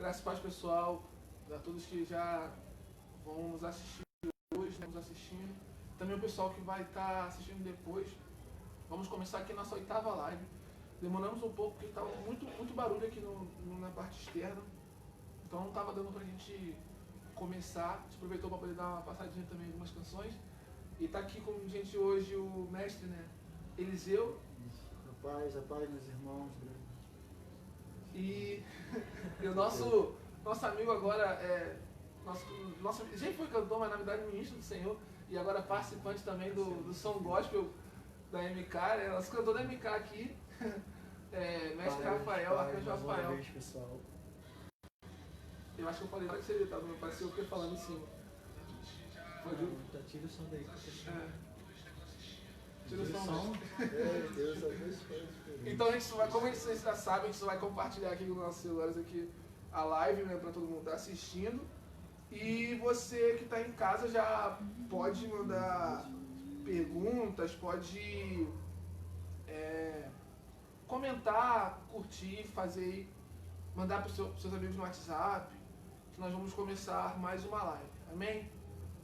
Graças a Deus, pessoal, a todos que já vão nos assistir hoje, né, nos assistindo. Também o pessoal que vai estar assistindo depois. Vamos começar aqui a nossa 8ª live. Demoramos um pouco porque estava muito barulho aqui na parte externa. Então não estava dando pra gente começar. A gente aproveitou para poder dar uma passadinha também em algumas canções. E tá aqui com a gente hoje o mestre, né, Eliseu. A paz, meus irmãos. E o nosso amigo agora já foi cantor, mas na verdade ministro do Senhor. E agora participante também do Som Gospel da MK, né? Nosso cantor da MK aqui, mestre Rafael, Arcanjo Rafael. Vez, pessoal. Eu acho que eu falei para que você tá, meu parceiro, porque falando em cima. Pode ir? Tira o som daí. Tira o som. Deus abençoe. Então, como vocês já sabem, a gente vai compartilhar aqui nos nossos celulares aqui a live, né, para todo mundo estar assistindo. E você que está em casa já pode mandar perguntas, pode comentar, curtir, fazer, mandar para os seus amigos no WhatsApp, que nós vamos começar mais uma live. Amém?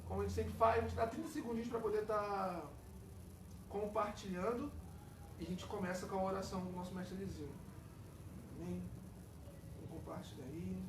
Como a gente sempre faz, a gente dá 30 segundinhos para poder estar compartilhando. E a gente começa com a oração do nosso mestre Eliseu. Amém? Vamos compartilhar aí.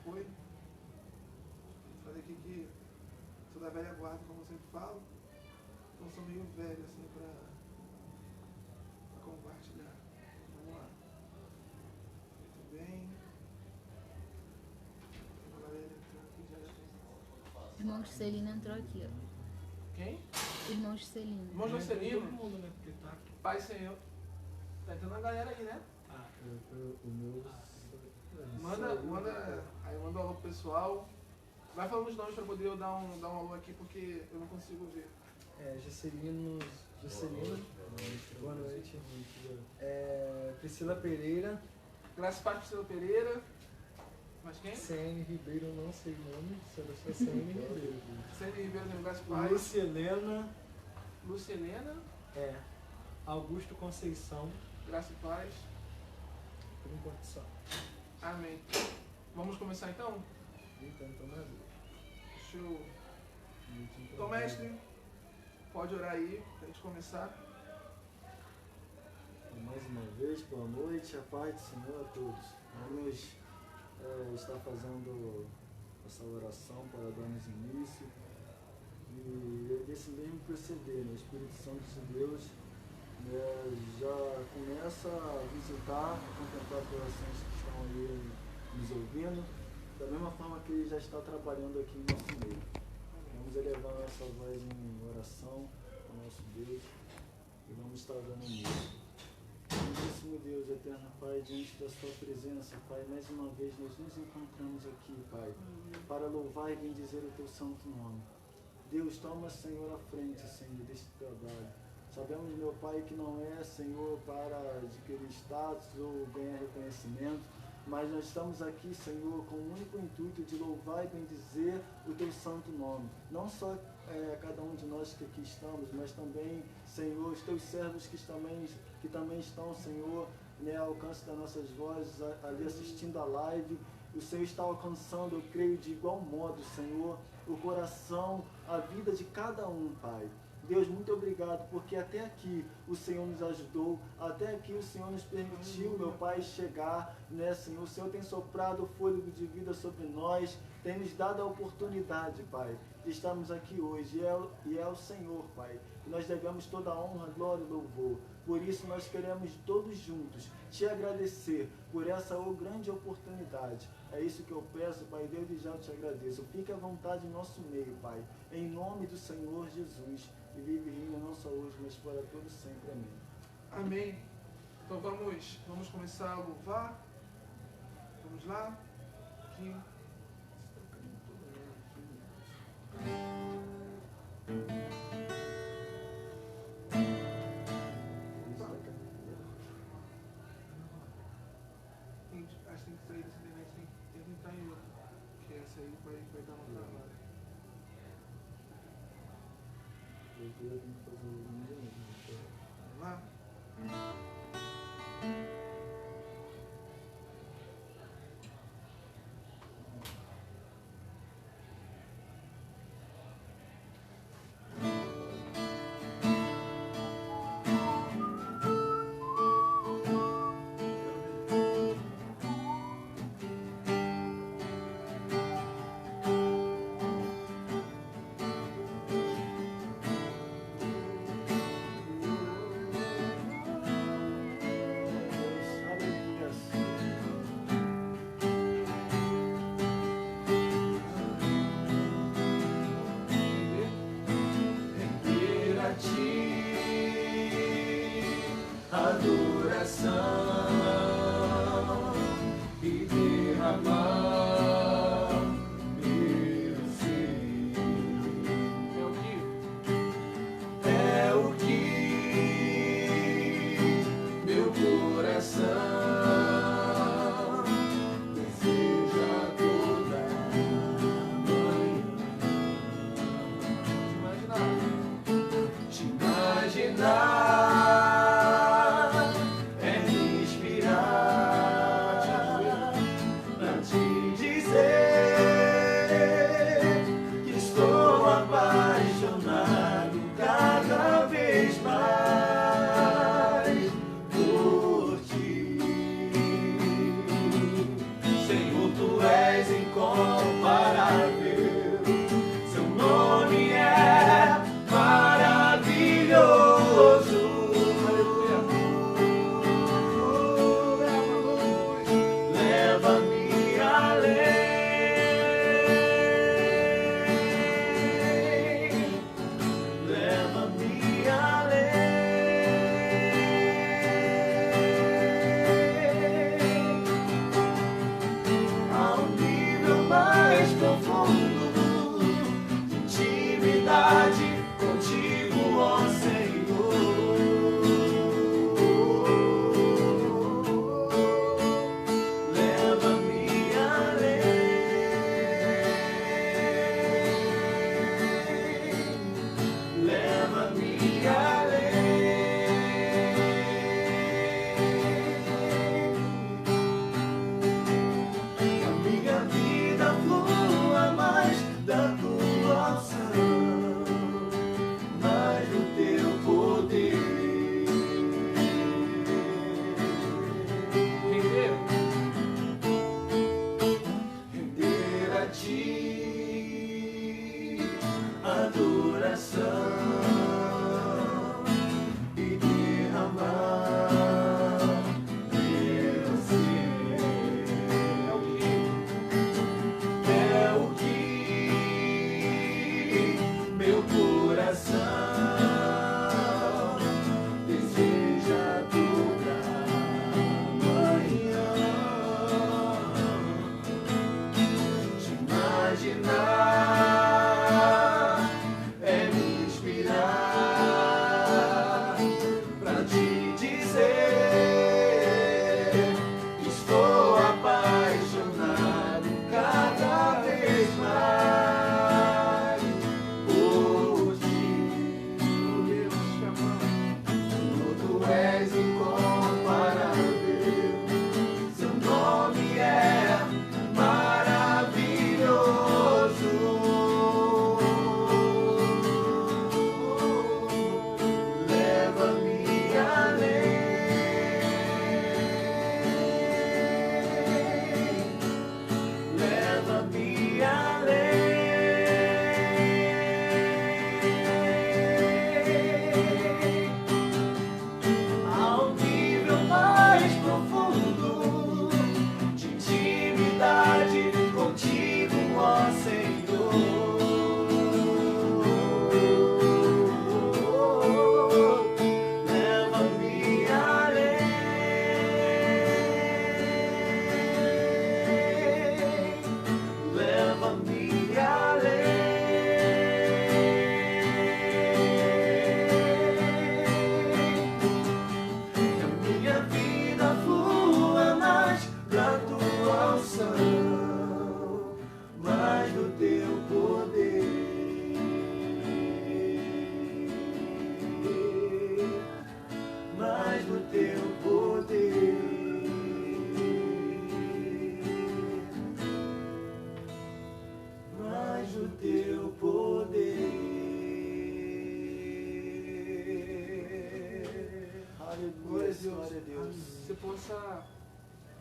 Foi? Falei aqui que sou da velha guarda, como eu sempre falo. Então sou meio velho assim pra compartilhar. Vamos lá. Muito bem. Tem uma galera entrando aqui já. Irmão Juscelino entrou aqui, ó. Quem? Irmão Juscelino. Irmão Juscelino? Todo mundo, né? Porque tá aqui. Pai Senhor. Tá entrando a galera aí, né? O meu. Manda um alô pro pessoal. Vai falando os nomes pra poder eu dar um alô aqui, porque eu não consigo ver. Juscelino. Boa noite. Priscila Pereira. Graças a Deus, Priscila Pereira. Mas quem? CN Ribeiro, não sei o nome. Só CN Ribeiro. Célio Ribeiro, Graças a Deus. Lúcia Helena. Lúcia Helena. Augusto Conceição. Graça e paz. Por enquanto só. Amém. Vamos começar então? Então, Show. Então, mestre, pode orar aí pra gente começar. Mais uma vez, boa noite, a paz do Senhor a todos. Vamos estar fazendo essa oração para darmos início. E desse mesmo proceder, né? O Espírito Santo de Deus já começa a visitar, a contemplar corações que estão ali nos ouvindo, da mesma forma que ele já está trabalhando aqui em nosso meio. Vamos elevar nossa voz em oração ao nosso Deus e vamos estar dando início. Santíssimo Deus, eterno Pai, diante da sua presença, Pai, mais uma vez nós nos encontramos aqui, Pai, para louvar e bendizer o teu santo nome. Deus, toma, Senhor, à frente, Senhor, deste trabalho. Sabemos, meu Pai, que não é, Senhor, para adquirir status ou ganhar reconhecimento, mas nós estamos aqui, Senhor, com o único intuito de louvar e bendizer o teu santo nome. Não só cada um de nós que aqui estamos, mas também, Senhor, os teus servos que também estão, Senhor, ao alcance das nossas vozes, ali assistindo a live. O Senhor está alcançando, eu creio, de igual modo, Senhor, o coração, a vida de cada um, Pai. Deus, muito obrigado, porque até aqui o Senhor nos ajudou, até aqui o Senhor nos permitiu, meu Pai, chegar, né, Senhor? O Senhor tem soprado o fôlego de vida sobre nós, tem nos dado a oportunidade, Pai, de estarmos aqui hoje, e é o Senhor, Pai, que nós devemos toda a honra, glória e louvor. Por isso nós queremos todos juntos te agradecer por essa grande oportunidade. É isso que eu peço, Pai Deus, e já te agradeço. Fique à vontade em nosso meio, Pai, em nome do Senhor Jesus. E vive e reina não só hoje, mas para todos sempre. Amém. Amém. Então vamos começar a louvar. Vamos lá. Aqui. E eu tenho que fazer o hino de novo. Vamos lá?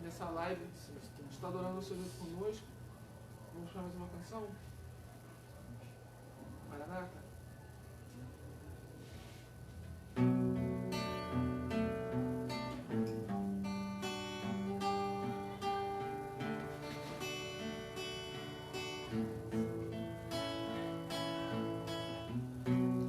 nessa live, está adorando o Senhor conosco. Vamos para mais uma canção? Maranata.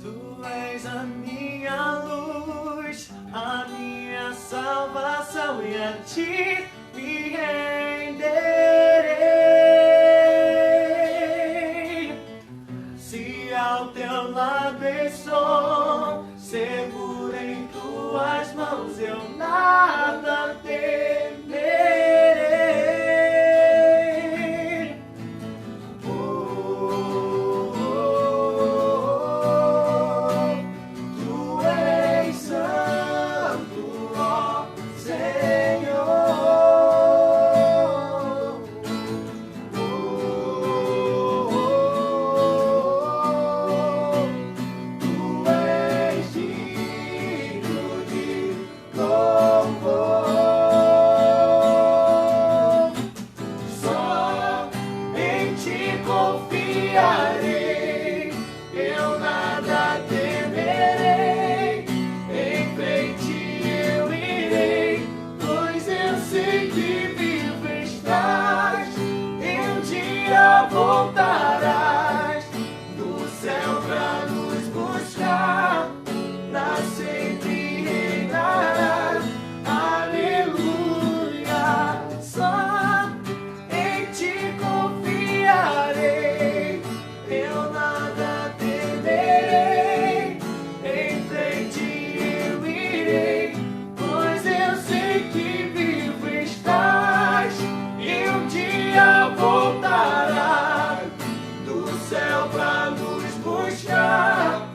Tu és a minha luz, a minha salvação, e a ti me renderei. Se ao teu lado estou, seguro em tuas mãos, eu nada temerei. Tu és santo, ó Senhor. Tu és digno de louvor. Só em ti confiarei, eu nada temerei. Em frente eu irei, pois eu sei que vivo estás. E um dia voltarás do céu pra nos buscar, pra sempre reinarás. Aleluia. Só em ti confiarei, eu nada temerei. Em frente eu irei, pois eu sei que vivo estás. E um dia voltarás do céu pra nos buscar,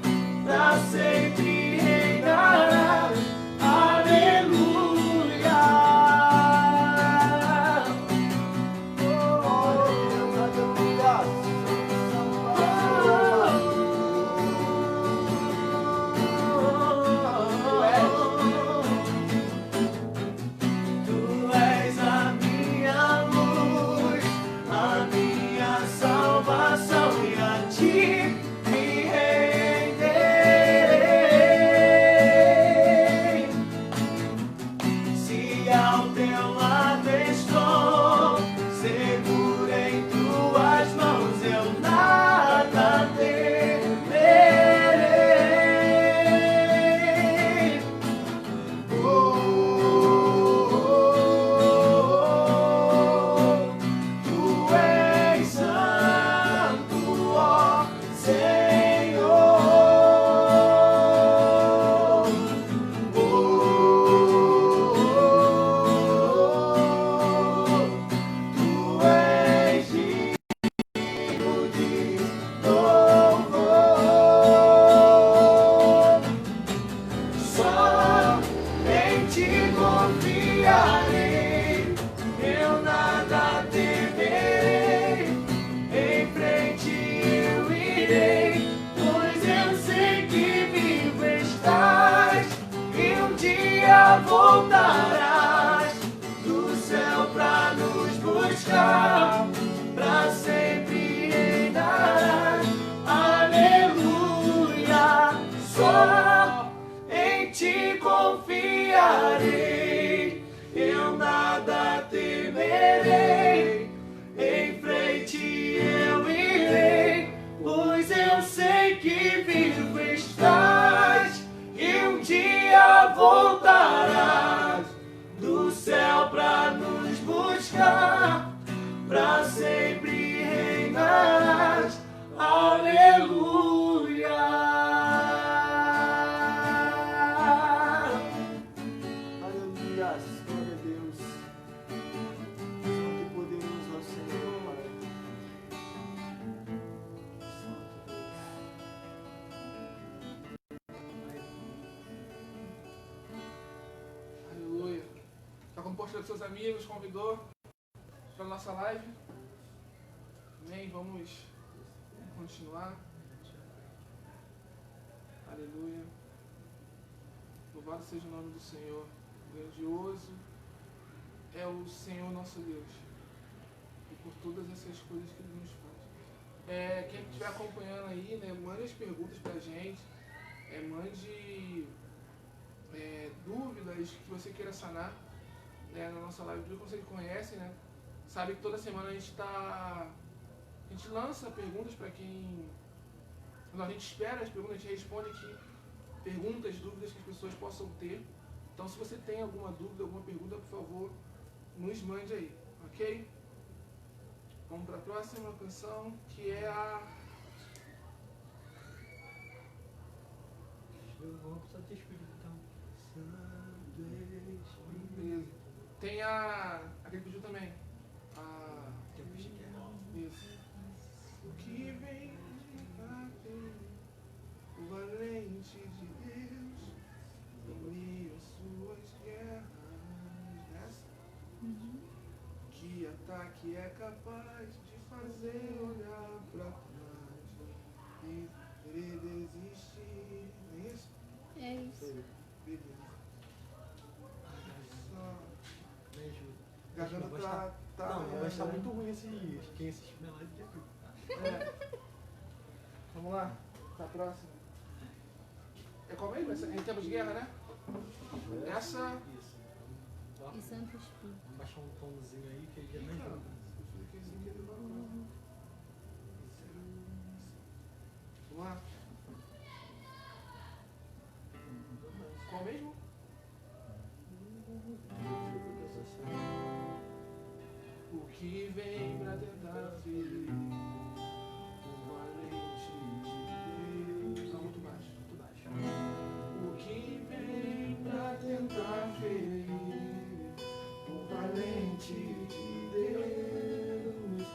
pra sempre reinarás. Aleluia. Tu és a minha luz, a minha salvação, e a ti me renderei. Se ao teu lado estou, seguro em tuas mãos, eu nada temerei. Tu és santo, ó Senhor. Tu és digno de louvor. Só em ti confiarei, eu nada temerei. Em frente eu irei, pois eu sei que vivo estás. E um dia voltarás do céu pra nos buscar, pra sempre reinarás. Aleluia. Só em ti confiarei, eu nada temerei. Em frente eu irei, pois eu sei que vivo estás. E um dia voltarás do céu pra nos buscar, pra sempre reinarás. Aleluia. Aleluia, glória a Deus. Santo e poderoso ao Senhor, Pai. Santo Deus. Aleluia. Já compartilhou com seus amigos, convidou para nossa live? Amém? Vamos continuar. Aleluia. Louvado seja o nome do Senhor. Grandioso é o Senhor nosso Deus. E por todas essas coisas que Ele nos faz. Quem estiver acompanhando aí, né, mande as perguntas pra gente. Mande dúvidas que você queira sanar, né, na nossa live. Como vocês conhecem, né? Sabe que toda semana a gente lança perguntas para quem... A gente espera as perguntas, a gente responde aqui perguntas, dúvidas que as pessoas possam ter. Então, se você tem alguma dúvida, alguma pergunta, por favor, nos mande aí, ok? Vamos para a próxima canção, que é a... Eu vou precisar ter escolhido então. Beleza. Tem aquele pediu também. Tempos de guerra. Isso. O que vem bater, o valente de Deus, em meio às suas guerras. Essa? Que ataque é capaz de fazer olhar pra trás e querer desistir. É isso? É isso. Beleza. Só. Me ajuda. Garganta tá. Não, vai estar muito ruim quem assistir minha live de tudo. Vamos lá, tá próximo. É qual mesmo? Em tempos de guerra, né? Essa. Isso. E Santo Espírito. Vamos baixar um tomzinho aí que ele é mais Cara, rápido. eu fiquei sem querer lá. Vamos lá. Qual mesmo? O que vem pra tentar ferir o valente de Deus. Não, muito baixo, muito baixo. O que vem pra tentar ferir o valente de Deus,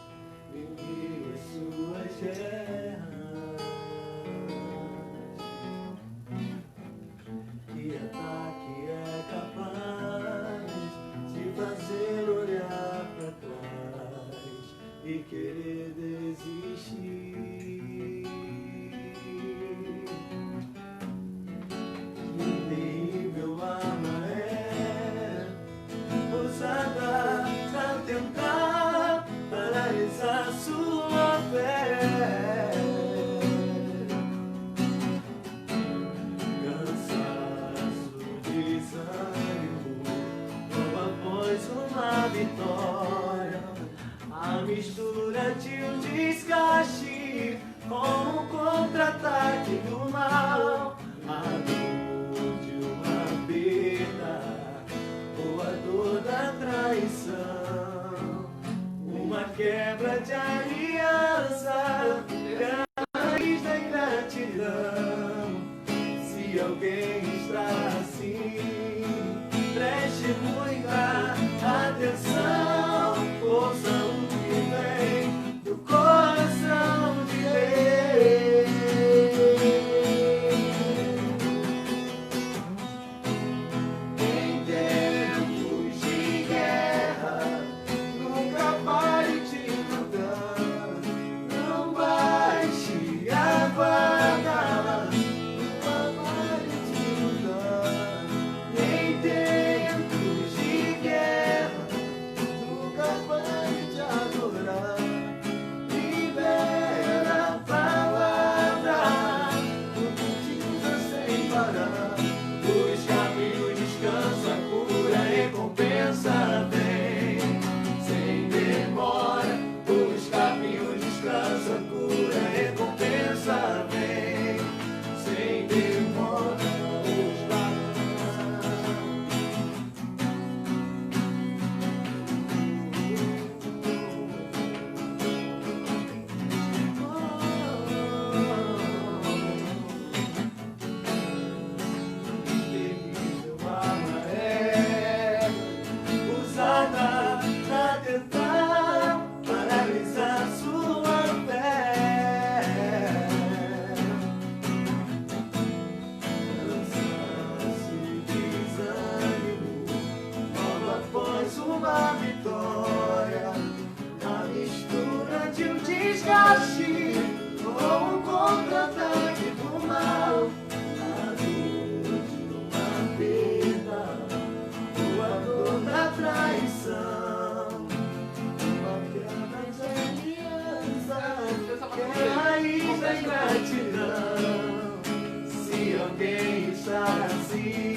terminar assim.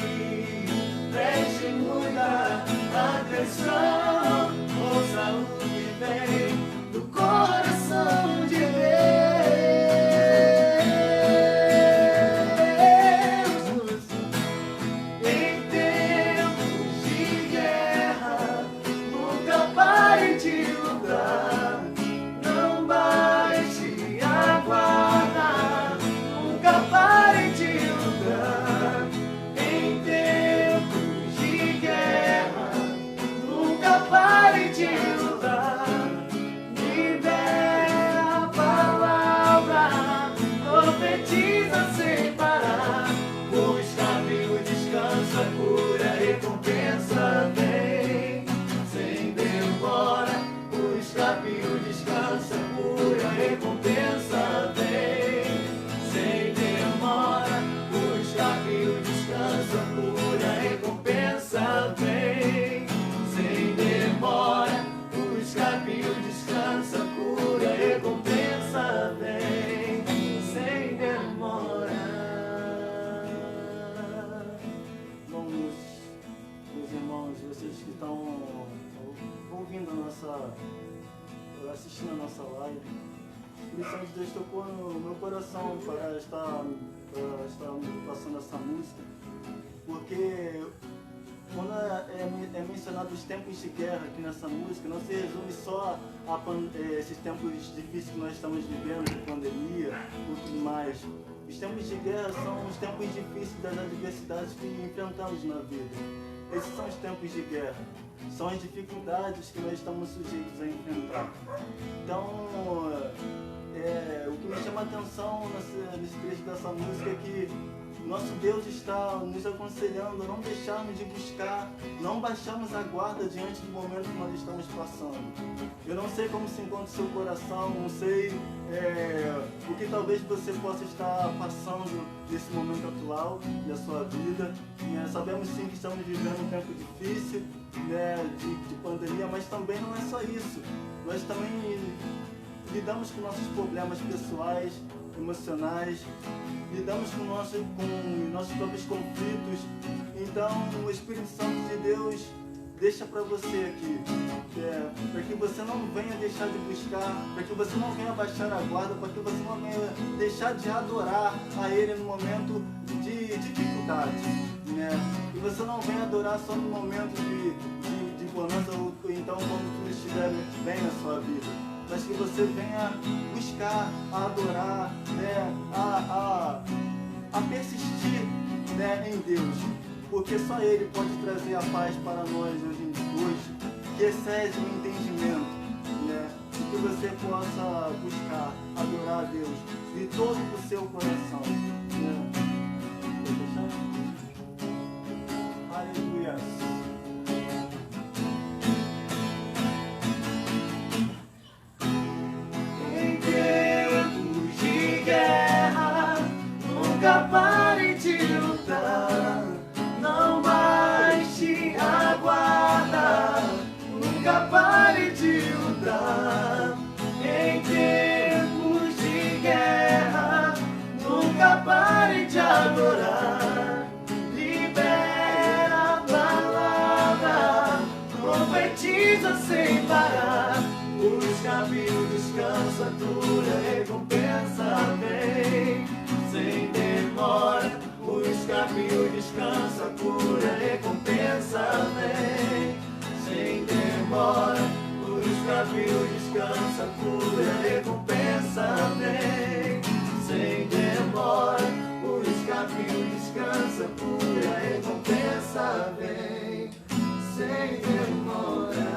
Preste muita atenção, ouça o que vem do coração de Deus. Em tempos de guerra, nunca pare de lutar. Não baixe a guarda, nunca pare de lutar. Em tempos de guerra, nunca pare de lutar. Libera a palavra, profetiza sem parar. O escape, o descanso, a cura, a recompensa vem sem demora. O escape, o descanso, a cura, a recompensa vem sem demora. O escape, o descanso, a cura, a recompensa vem sem demora. O escape, o descanso, a cura, a recompensa vem sem demora. Bom, meus irmãos, vocês que estão ouvindo assistindo a nossa live, o Espírito Santo de Deus tocou no meu coração para estar passando essa música, porque quando é mencionado os tempos de guerra aqui nessa música, não se resume só a esses tempos difíceis que nós estamos vivendo, de pandemia e tudo mais. Os tempos de guerra são os tempos difíceis das adversidades que enfrentamos na vida. Esses são os tempos de guerra. São as dificuldades que nós estamos sujeitos a enfrentar. Então, o que me chama a atenção nesse trecho dessa música é que nosso Deus está nos aconselhando a não deixarmos de buscar, não baixarmos a guarda diante do momento que nós estamos passando. Eu não sei como se encontra o seu coração, não sei o que talvez você possa estar passando nesse momento atual da sua vida. Sabemos sim que estamos vivendo um tempo difícil, de pandemia, mas também não é só isso. Nós também lidamos com nossos problemas pessoais, emocionais, lidamos com nossos próprios conflitos. Então o Espírito Santo de Deus deixa para você aqui, para que você não venha deixar de buscar, para que você não venha baixar a guarda, para que você não venha deixar de adorar a Ele no momento de dificuldade, e você não venha adorar só no momento de bonança ou então quando tudo estiver bem na sua vida, mas que você venha buscar, a adorar, a persistir, em Deus, porque só Ele pode trazer a paz para nós hoje, que excede o entendimento, e que você possa buscar, adorar a Deus de todo o seu coração. Aleluia. Nunca pare de lutar, não baixe a guarda, nunca pare de lutar. Em tempos de guerra, nunca pare de adorar. Libera a palavra, profetiza sem parar. O escape, o descanso, a cura, a recompensa vem sem demora. O escape, o descanso, a cura, a recompensa vem sem demora. O escape, o descanso, a cura, a recompensa vem sem demora. O escape, o descanso, a cura, a recompensa vem sem demora.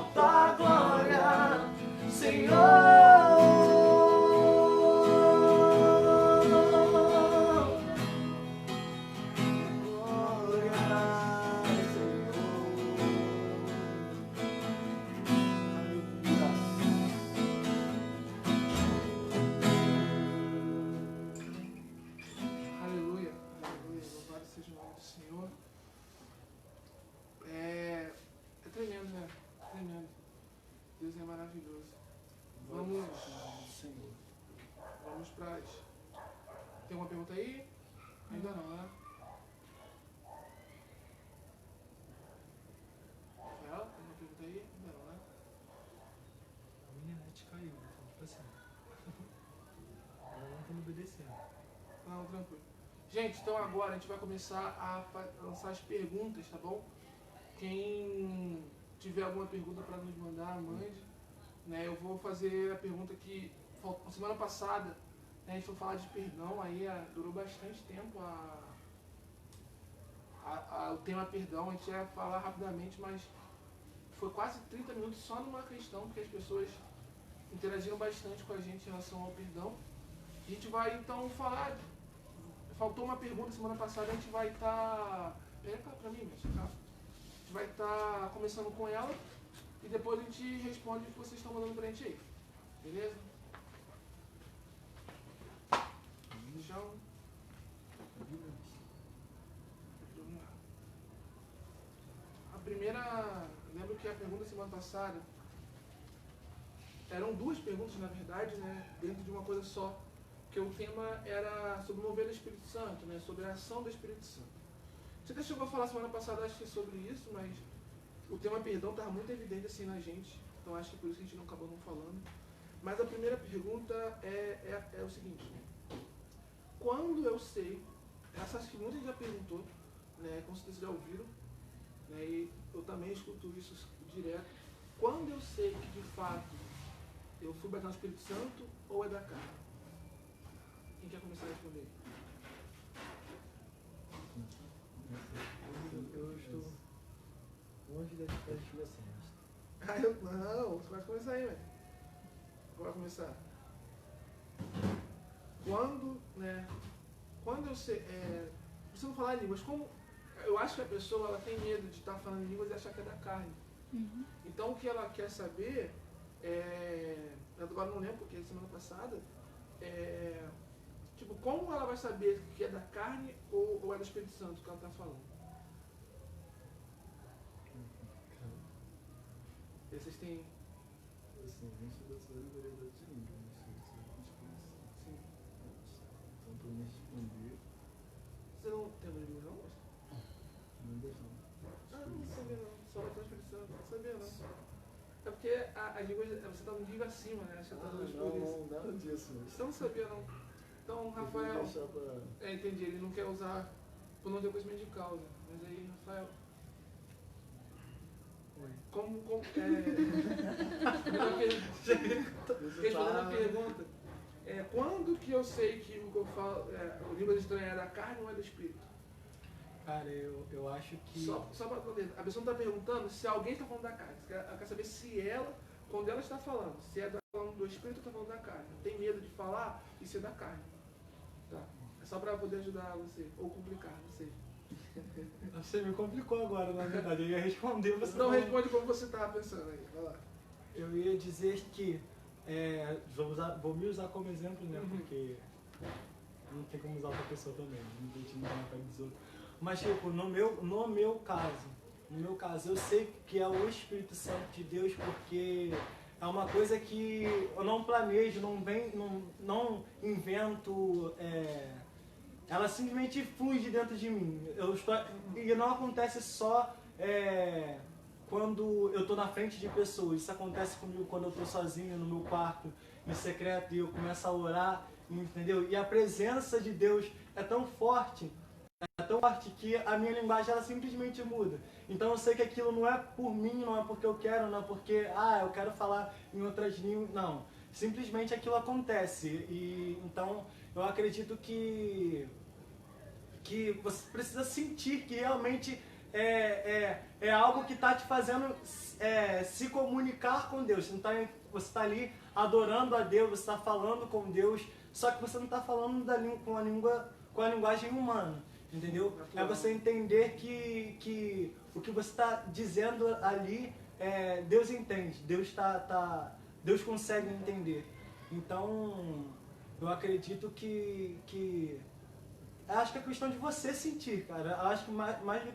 tua glória, Senhor. Aleluia, aleluia, louvado seja o nome do Senhor. É tremendo, né? Tremendo. Deus é maravilhoso. Vamos para as... Tem uma pergunta aí? Ainda não, né? Rafael, tem uma pergunta aí? Ainda não, né? A minha net caiu, então tipo assim. Ela não tá me obedecendo. Não, tranquilo. Gente, então agora a gente vai começar a lançar as perguntas, tá bom? Quem tiver alguma pergunta para nos mandar, mande. Né? Eu vou fazer a pergunta que semana passada, né, a gente foi falar de perdão, aí durou bastante tempo o tema perdão. A gente ia falar rapidamente, mas foi quase 30 minutos só numa questão, porque as pessoas interagiram bastante com a gente em relação ao perdão. A gente vai então falar. Faltou uma pergunta semana passada, a gente vai estar. Pega pra mim, Mestre, tá? A gente vai estar começando com ela e depois a gente responde o que vocês estão mandando pra gente aí. Beleza? Então. Vamos lá. A primeira. Lembro que a pergunta semana passada. Eram duas perguntas, na verdade, né? Dentro de uma coisa só. Porque o tema era sobre o mover do Espírito Santo, né? Sobre a ação do Espírito Santo. Você até chegou a falar semana passada, acho que sobre isso, mas o tema perdão estava muito evidente assim na gente. Então acho que por isso que a gente não acabou não falando. Mas a primeira pergunta é o seguinte. Quando eu sei, essa acho que muita gente já perguntou, né? Com certeza já ouviram, né? E eu também escuto isso direto. Quando eu sei que de fato eu fui batizado no Espírito Santo ou é da carne? Quem quer começar a responder? Eu estou longe das explicações. Não, você vai começar aí, velho. Vai começar. Quando eu sei, você não falar em línguas, como eu acho que a pessoa ela tem medo de estar falando em línguas e achar que é da carne. Uhum. Então o que ela quer saber agora não lembro porque semana passada, tipo, como ela vai saber que é da carne ou é do Espírito Santo que ela está falando? Vocês têm... Assim, a gente está fazendo variedade de línguas, não sei se a gente conhece. Sim. Então, para me responder, Você não tem língua não? não deixam. Não sabia não. Só vai ter o Espírito Santo, não sabia não. É porque as línguas, você está no nível acima, né? Acho que tá por isso. Não, nada disso. Você não sabia não. Então, Rafael... entendi, ele não quer usar por não ter conhecimento de causa. Mas aí, Rafael... Respondendo a pergunta, quando que eu sei que o que eu falo, o língua estranha é da carne ou é do espírito? Cara, eu acho que... Só para poder, a pessoa não está perguntando se alguém está falando da carne. Ela quer saber se ela, quando ela está falando, se é falando do espírito ou está falando da carne. Tem medo de falar e ser da carne. Tá? É só para poder ajudar você, ou complicar, não sei. Você me complicou agora, na verdade. Eu ia responder, você não responde como você estava pensando aí. Vai lá. Eu ia dizer que... vou me usar como exemplo, né? Porque não tem como usar outra pessoa também. Não tem que mudar na pele dos outros. Mas, tipo, no meu caso, eu sei que é o Espírito Santo de Deus porque é uma coisa que eu não planejo, não invento... ela simplesmente flui de dentro de mim. E não acontece só quando eu estou na frente de pessoas. Isso acontece comigo quando eu estou sozinho no meu quarto, em secreto, e eu começo a orar, entendeu? E a presença de Deus é tão forte que a minha linguagem ela simplesmente muda. Então eu sei que aquilo não é por mim, não é porque eu quero, não é porque eu quero falar em outras línguas, não. Simplesmente aquilo acontece. E então eu acredito que você precisa sentir que realmente é algo que está te fazendo se comunicar com Deus. Você está ali adorando a Deus, você está falando com Deus, só que você não está falando com a linguagem humana, entendeu? É você entender que o que você está dizendo ali, Deus entende, Deus consegue entender. Então, eu acredito que acho que é questão de você sentir, cara. Acho que mais do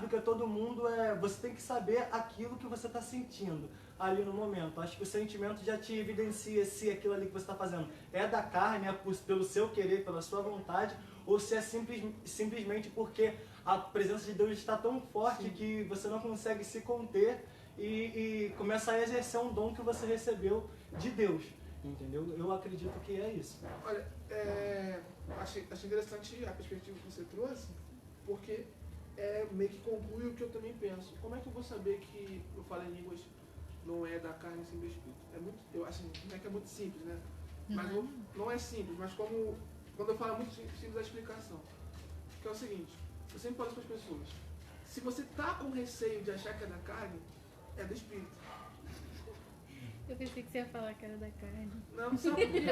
que todo mundo, você tem que saber aquilo que você está sentindo ali no momento. Acho que o sentimento já te evidencia se aquilo ali que você está fazendo é da carne, pelo seu querer, pela sua vontade, ou se é simplesmente porque a presença de Deus está tão forte Sim. que você não consegue se conter e começa a exercer um dom que você recebeu de Deus. Entendeu? Eu acredito que é isso. Olha, achei interessante a perspectiva que você trouxe, porque meio que conclui o que eu também penso. Como é que eu vou saber que eu falo em línguas não é da carne sim do espírito? Eu acho não é que é muito simples, né? Mas não é simples, mas quando eu falo muito simples a explicação. Que é o seguinte, eu sempre falo para as pessoas, se você tá com receio de achar que é da carne, é do espírito. Eu pensei que você ia falar que era da carne. Não sabe por quê?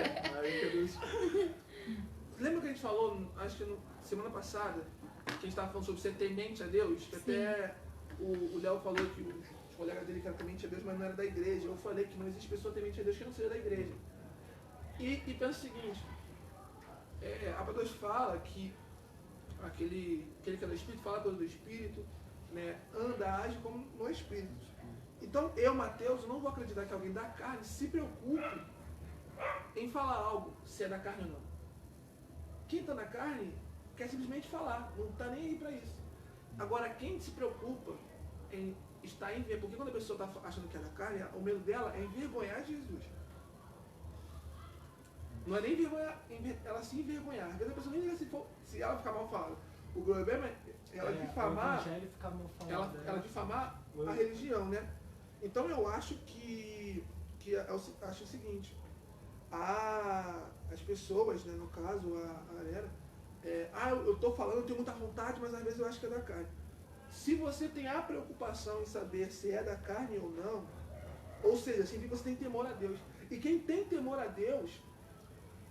Lembra que a gente falou, acho que semana passada, que a gente estava falando sobre ser temente a Deus? Que até o Léo falou que os colegas dele que eram temente a Deus, mas não era da igreja. Eu falei que não existe pessoa temente a Deus que não seja da igreja. E pensa o seguinte, a palavra fala que aquele que é do Espírito, fala coisa do Espírito, né, anda, age como no Espírito. Então, Mateus, não vou acreditar que alguém da carne se preocupe em falar algo, se é da carne ou não. Quem está na carne quer simplesmente falar, não está nem aí para isso. Agora, quem se preocupa em estar em ver, porque quando a pessoa está achando que é da carne, o medo dela é envergonhar Jesus. Não é nem envergonhar, ela se envergonhar. Às vezes a pessoa nem liga se ela ficar mal falada. O problema é ela difamar, ela difamar a religião, né? Então eu acho que eu acho o seguinte, as pessoas, né, no caso, a galera, eu estou falando, eu tenho muita vontade, mas às vezes eu acho que é da carne. Se você tem a preocupação em saber se é da carne ou não, ou seja, significa que você tem temor a Deus. E quem tem temor a Deus,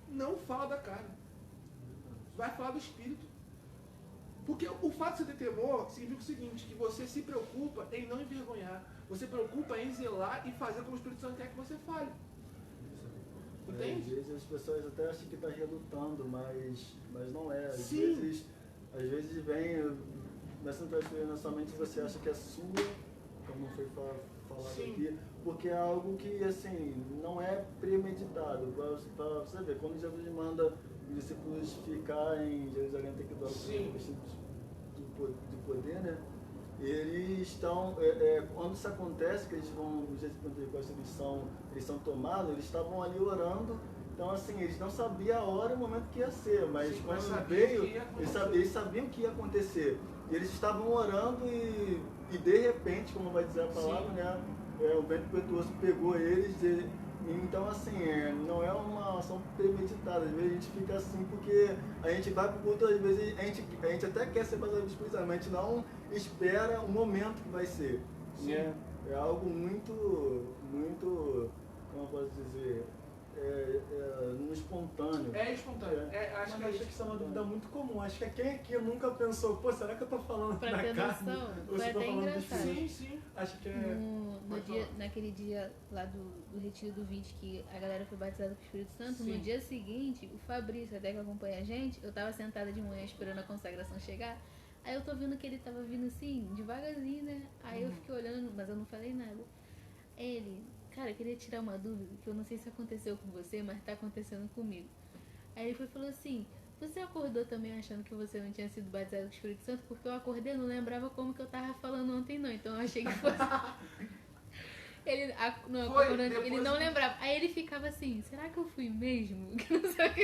não fala da carne, vai falar do Espírito. Porque o fato de você ter temor significa o seguinte, que você se preocupa em não envergonhar, você preocupa em zelar e fazer como o Espírito Santo quer que você fale. Entende? Às vezes as pessoas até acham que está relutando, mas não é. Às Sim. vezes vem, começa a transferir na sua mente e você acha que é sua, como foi falado Sim. aqui, porque é algo que, assim, não é premeditado. Para você ver, quando Jesus manda os discípulos ficar em Jerusalém até que do poder, né? Eles estão, quando isso acontece, que eles vão, os discípulos eles são tomados, eles estavam ali orando. Então, assim, eles não sabiam a hora e o momento que ia ser, mas Sim, quando veio, eles sabiam o que ia acontecer. E eles estavam orando e de repente, como vai dizer a palavra, né, o vento impetuoso pegou eles. Então, assim, não é uma ação premeditada. Às vezes a gente fica assim porque a gente vai pro culto, às vezes a gente até quer ser batizado espiritual, mas a gente não espera o momento que vai ser. Né? É algo muito, como eu posso dizer, no espontâneo. É espontâneo. Acho que isso é uma dúvida muito comum. Acho que quem aqui nunca pensou, pô, será que eu tô falando pra da ter carne? noção, Ou foi se eu tô até falando do engraçado. espírito? Sim. Acho que Naquele dia lá do Retiro do 20, que a galera foi batizada com o Espírito Santo, Sim. no dia seguinte, o Fabrício, até que acompanha a gente, eu tava sentada de manhã esperando a consagração chegar, aí eu tô vendo que ele tava vindo assim, devagarzinho, né? Aí eu fiquei olhando, mas eu não falei nada. Ele, cara, eu queria tirar uma dúvida, que eu não sei se aconteceu com você, mas tá acontecendo comigo. Aí ele falou assim, você acordou também achando que você não tinha sido batizado com o Espírito Santo? Porque eu acordei e não lembrava como que eu tava falando ontem não, então eu achei que fosse... Ele não lembrava. Aí ele ficava assim, será que eu fui mesmo? Que não sei o que.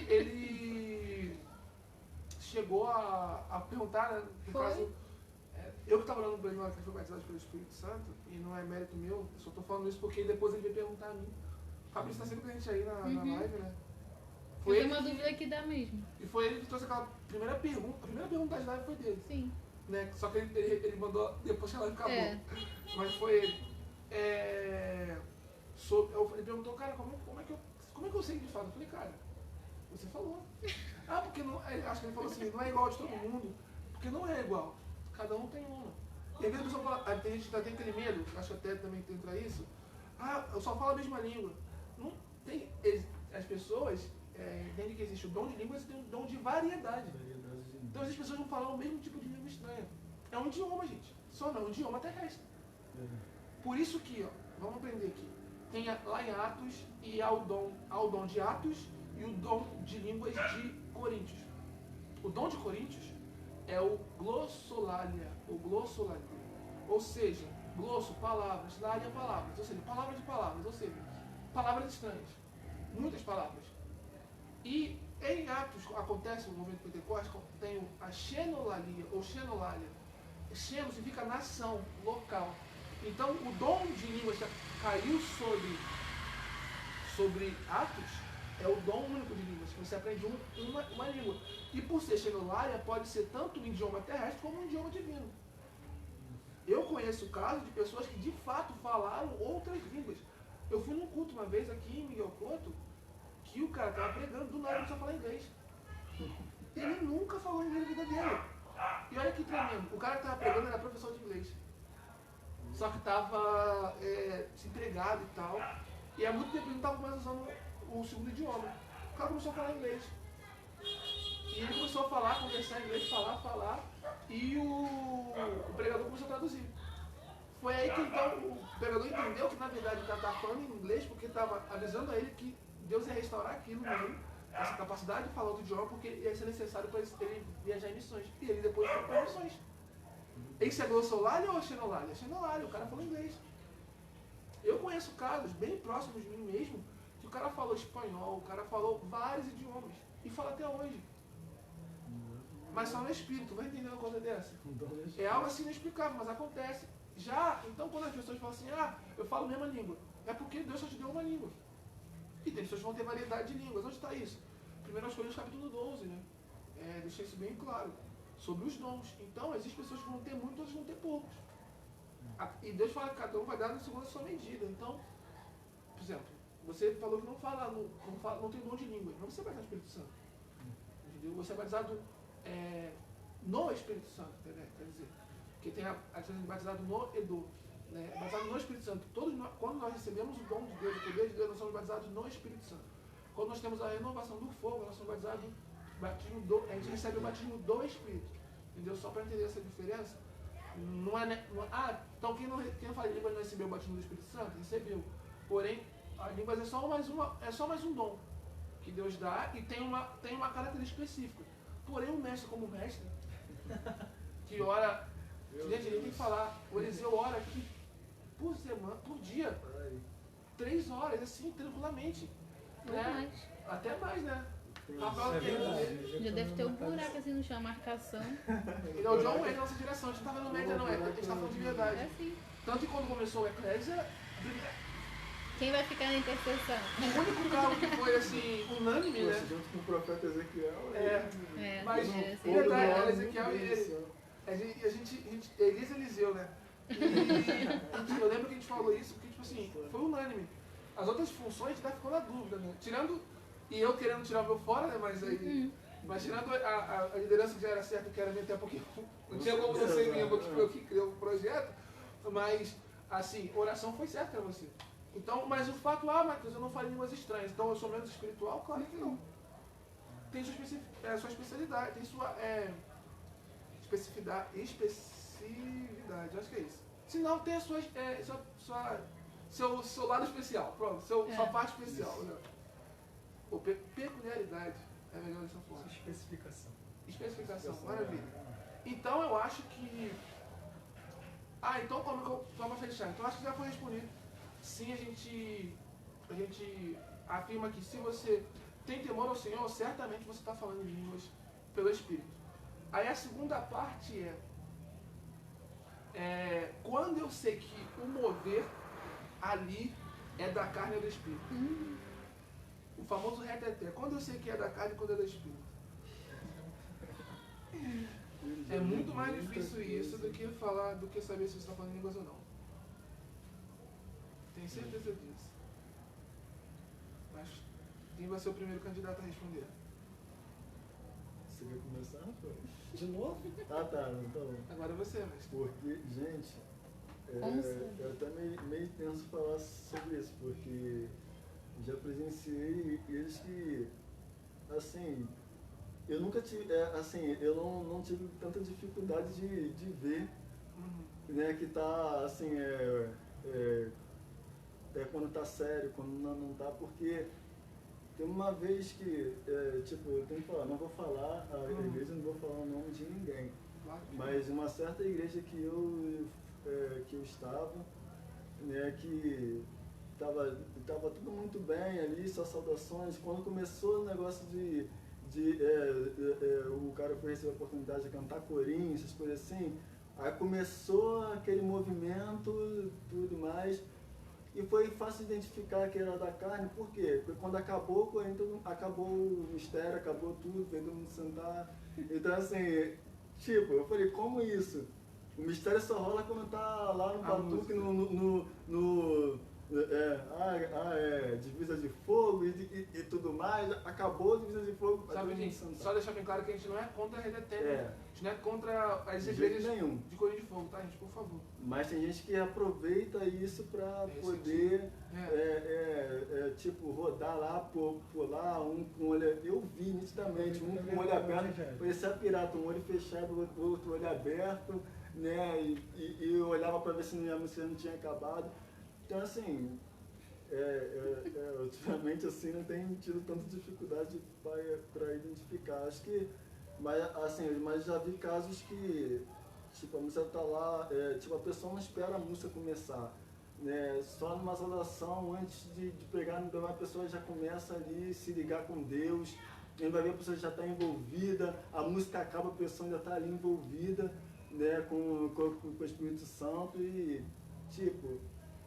Ele chegou a perguntar, né, no caso, eu que estava olhando para ele na hora que ele foi batizado pelo Espírito Santo, e não é mérito meu, eu só estou falando isso porque depois ele veio perguntar a mim. O Fabrício está sempre com a gente aí na live, né? Foi É ele uma que- dúvida que dá mesmo. E foi ele que trouxe aquela primeira pergunta. A primeira pergunta das lives foi dele. Sim. Né? Só que ele mandou depois que a live acabou. É. Mas foi ele. Ele perguntou, cara, como é que eu sei de fato? Eu falei, cara, você falou. Ah, porque não. Acho que ele falou assim, não é igual de todo mundo. Porque não é igual. Cada um tem uma. E às vezes a pessoa fala, tem gente que tem aquele medo, acho que até também entra isso. Ah, eu só falo a mesma língua. Não tem. As pessoas entendem que existe o dom de línguas e tem o dom de variedade. Então as pessoas vão falar o mesmo tipo de língua estranha. É um idioma, gente. Só não, é um idioma terrestre. Por isso que, ó, vamos aprender aqui. Tem lá em Atos e há o dom de Atos e o dom de línguas de Coríntios. O dom de Coríntios é o glossolalia, ou seja, glosso, palavras, lalia, palavras, ou seja, palavras de palavras, ou seja, palavras estranhas, muitas palavras. E em Atos acontece, no movimento pentecostal, tem a xenolalia, ou xenolalia. Xeno significa nação, local. Então, o dom de línguas que caiu sobre Atos é o dom único de línguas, que você aprende uma língua. E por ser xenolalia, pode ser tanto um idioma terrestre como um idioma divino. Eu conheço casos de pessoas que de fato falaram outras línguas. Eu fui num culto uma vez aqui em Miguel Couto, que o cara estava pregando, do nada ele começou a falar inglês. Ele nunca falou inglês na vida dele. E olha que tremendo, o cara que estava pregando era professor de inglês. Só que estava desempregado e tal. E há muito tempo ele não estava mais usando o segundo idioma. O cara começou a falar inglês. E ele começou a falar, conversar em inglês, falar. E o pregador começou a traduzir. Foi aí que então o pregador entendeu que na verdade ele estava falando em inglês porque estava avisando a ele que Deus ia restaurar aquilo nele, essa capacidade de falar outro idioma, porque ia ser necessário para ele viajar em missões. E ele depois foi para missões. Isso é glossolalia ou xenolalia? Xenolalia, o cara falou inglês. Eu conheço casos bem próximos de mim mesmo, que o cara falou espanhol, o cara falou vários idiomas, e fala até hoje. Mas só no espírito, vai entender uma coisa dessa? É algo assim inexplicável, mas acontece. Já, então quando as pessoas falam assim, eu falo a mesma língua, é porque Deus só te deu uma língua. E tem pessoas que vão ter variedade de línguas. Onde está isso? 1 Coríntios capítulo 12, né? Deixei isso bem claro. Sobre os dons. Então, existem pessoas que vão ter muito, outras vão ter poucos. E Deus fala que cada um vai dar segundo a sua medida. Então, por exemplo, você falou que não tem dom de língua. Não você vai batizado no Espírito Santo. Entendeu? Você é batizado no Espírito Santo, quer dizer. Porque tem a batizado no Edu. Né? Batizado no Espírito Santo. Quando nós recebemos o dom de Deus, o poder de Deus, nós somos batizados no Espírito Santo. Quando nós temos a renovação do fogo, nós somos batizados a gente recebe o batismo do Espírito. Entendeu? Só para entender essa diferença. Então quem não fala em línguas não recebeu o batismo do Espírito Santo? Recebeu. Porém, a línguas é só mais um dom que Deus dá e tem uma característica específica. Porém, um mestre como mestre, que ora. Gente, ele tem que falar. O Eliseu ora aqui por semana, por dia. 3 horas, assim, tranquilamente. Né? Até mais, né? Já deve ter um buraco assim no chão, marcação. Ele é o John Wayne na nossa direção. A gente não tá vendo média, não. A gente tá falando de verdade. É assim. Tanto que quando começou o Eclésia, Quem vai ficar na intercessão? o único carro que foi assim, unânime, né? Junto com o profeta Ezequiel. Mas sim. verdade, era Ezequiel e ele. A gente Eliseu, né? E eu lembro que a gente falou isso, porque, tipo assim, foi unânime. As outras funções, a gente ficou na dúvida, né? Tirando, e eu querendo tirar o meu fora, né? Mas aí. Mas tirando a liderança que já era certa, que era minha até porque não tinha como não ser minha, porque foi eu que criei o projeto. Mas, assim, oração foi certa pra você. Então, mas o fato, Matheus, eu não falo línguas estranhas, então eu sou menos espiritual? Claro que não. Tem sua especialidade, tem sua especificidade, acho que é isso. Se não, tem a seu lado especial, pronto, sua parte especial. Né? Peculiaridade, é melhor dessa forma. Especificação, maravilha. Então eu acho que... então como para fechar? Então acho que já foi respondido. Sim, a gente afirma que se você tem temor ao Senhor, certamente você está falando em línguas pelo Espírito. Aí a segunda parte quando eu sei que o mover ali é da carne ou do Espírito. O famoso reteté. Quando eu sei que é da carne e quando é da espírito? É muito mais difícil isso do que falar, do que saber se você está falando em línguas ou não. Tenho certeza disso. Mas quem vai ser o primeiro candidato a responder? Você quer começar, Rafael? De novo? Ah, tá, então. Agora é você, mas. Porque, gente, Como sempre. eu até meio tenso falar sobre isso, porque já presenciei eles que, assim, eu nunca tive, assim, eu não tive tanta dificuldade de ver, né, que tá, assim, quando tá sério, quando não tá, porque tem uma vez que, tipo, eu tenho que falar, não vou falar a igreja, não vou falar o nome de ninguém, mas uma certa igreja que eu estava, né, que tava tudo muito bem ali, só saudações. Quando começou o negócio o cara foi receber a oportunidade de cantar corinho, essas coisas assim, aí começou aquele movimento, tudo mais, e foi fácil identificar que era da carne. Por quê? Porque quando acabou o corinho, acabou o mistério, acabou tudo, veio todo mundo sentar. Então, assim, tipo, eu falei, como isso? O mistério só rola quando tá lá no batuque, divisa de fogo e tudo mais. Acabou a divisa de fogo. Sabe, gente, só deixar bem claro que a gente não é contra a redeté, É. a gente não é contra as De igrejas jeito nenhum. de Corinho de Fogo, tá, gente? Por favor. Mas tem gente que aproveita isso pra Esse poder, tipo, rodar lá, pular, um com o olho... Eu vi nitidamente, um com o olho aberto, parecia pirata, um olho fechado, o outro olho aberto, né? E eu olhava pra ver se a música não tinha acabado. Então, assim, ultimamente, assim, não tenho tido tanta dificuldade pra identificar. Acho que, mas já vi casos que, tipo, a música tá lá, tipo, a pessoa não espera a música começar, né? Só numa saudação, antes de pregar, a pessoa já começa ali se ligar com Deus, ele vai ver a pessoa já está envolvida, a música acaba, a pessoa ainda está ali envolvida, né, com o Espírito Santo. E, tipo,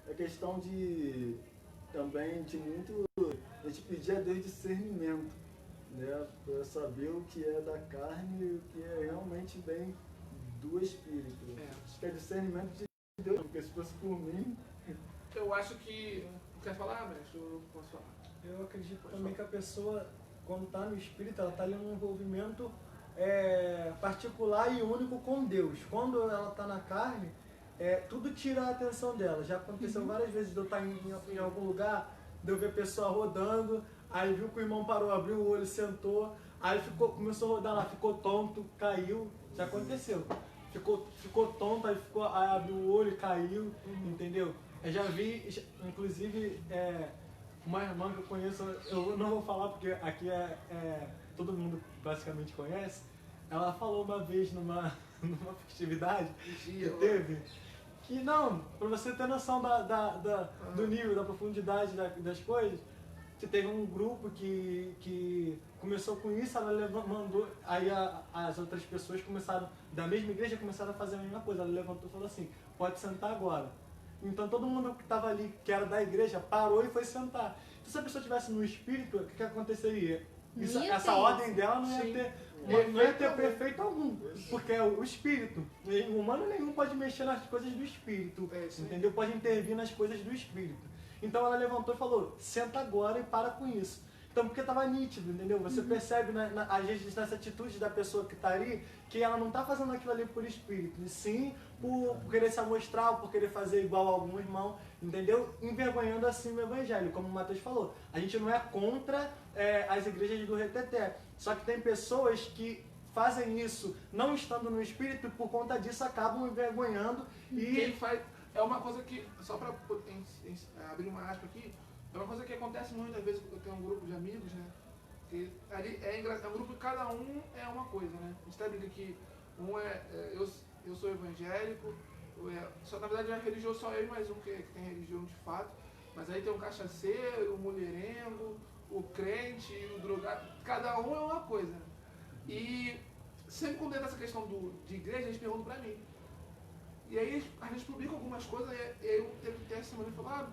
é questão também de muito, a gente pedir a Deus discernimento, né, para saber o que é da carne e o que é realmente bem do Espírito. Acho que é discernimento de Deus, porque se fosse por mim... Eu acho que... Quer falar, mestre? Eu posso falar. Eu acredito também que a pessoa, quando está no Espírito, ela está ali num envolvimento particular e único com Deus. Quando ela está na carne, tudo tira a atenção dela. Já aconteceu várias vezes de eu estar em algum lugar, de eu ver a pessoa rodando, aí viu que o irmão parou, abriu o olho, sentou, aí começou a rodar lá, ficou tonto, caiu. Já aconteceu. Ficou tonto, aí abriu o olho e caiu, entendeu? Eu já vi, inclusive, uma irmã que eu conheço, eu não vou falar porque aqui todo mundo basicamente conhece. Ela falou uma vez numa festividade que teve, que não, pra você ter noção do nível, da profundidade das coisas, que teve um grupo que começou com isso, ela mandou, aí as outras pessoas da mesma igreja começaram a fazer a mesma coisa. Ela levantou e falou assim, pode sentar agora. Então todo mundo que estava ali, que era da igreja, parou e foi sentar. Então se a pessoa estivesse no espírito, o que aconteceria? Essa ordem dela não ia ter prefeito algum, porque é o espírito. O humano nenhum pode mexer nas coisas do espírito, entendeu? Pode intervir nas coisas do espírito. Então ela levantou e falou, senta agora e para com isso. Então, porque estava nítido, entendeu? Você percebe, às vezes, nessa atitude da pessoa que está ali, que ela não está fazendo aquilo ali por espírito, e sim por querer se amostrar, por querer fazer igual a algum irmão, entendeu? Envergonhando assim o evangelho, como o Matheus falou. A gente não é contra as igrejas do reteté, só que tem pessoas que fazem isso não estando no espírito e por conta disso acabam envergonhando. Quem faz... É uma coisa que, só para abrir uma aspa aqui, é uma coisa que acontece muitas vezes. Eu tenho um grupo de amigos, né? Que ali é um grupo que cada um é uma coisa, né? A gente até brinca que eu sou evangélico, só na verdade é religioso, só eu e mais um que tem religião de fato. Mas aí tem o cachaceiro, o mulherengo, o crente, o drogado. Cada um é uma coisa. E sempre quando entra essa questão de igreja, eles perguntam pra mim. E aí a gente publica algumas coisas, e aí eu teve essa semana e falou,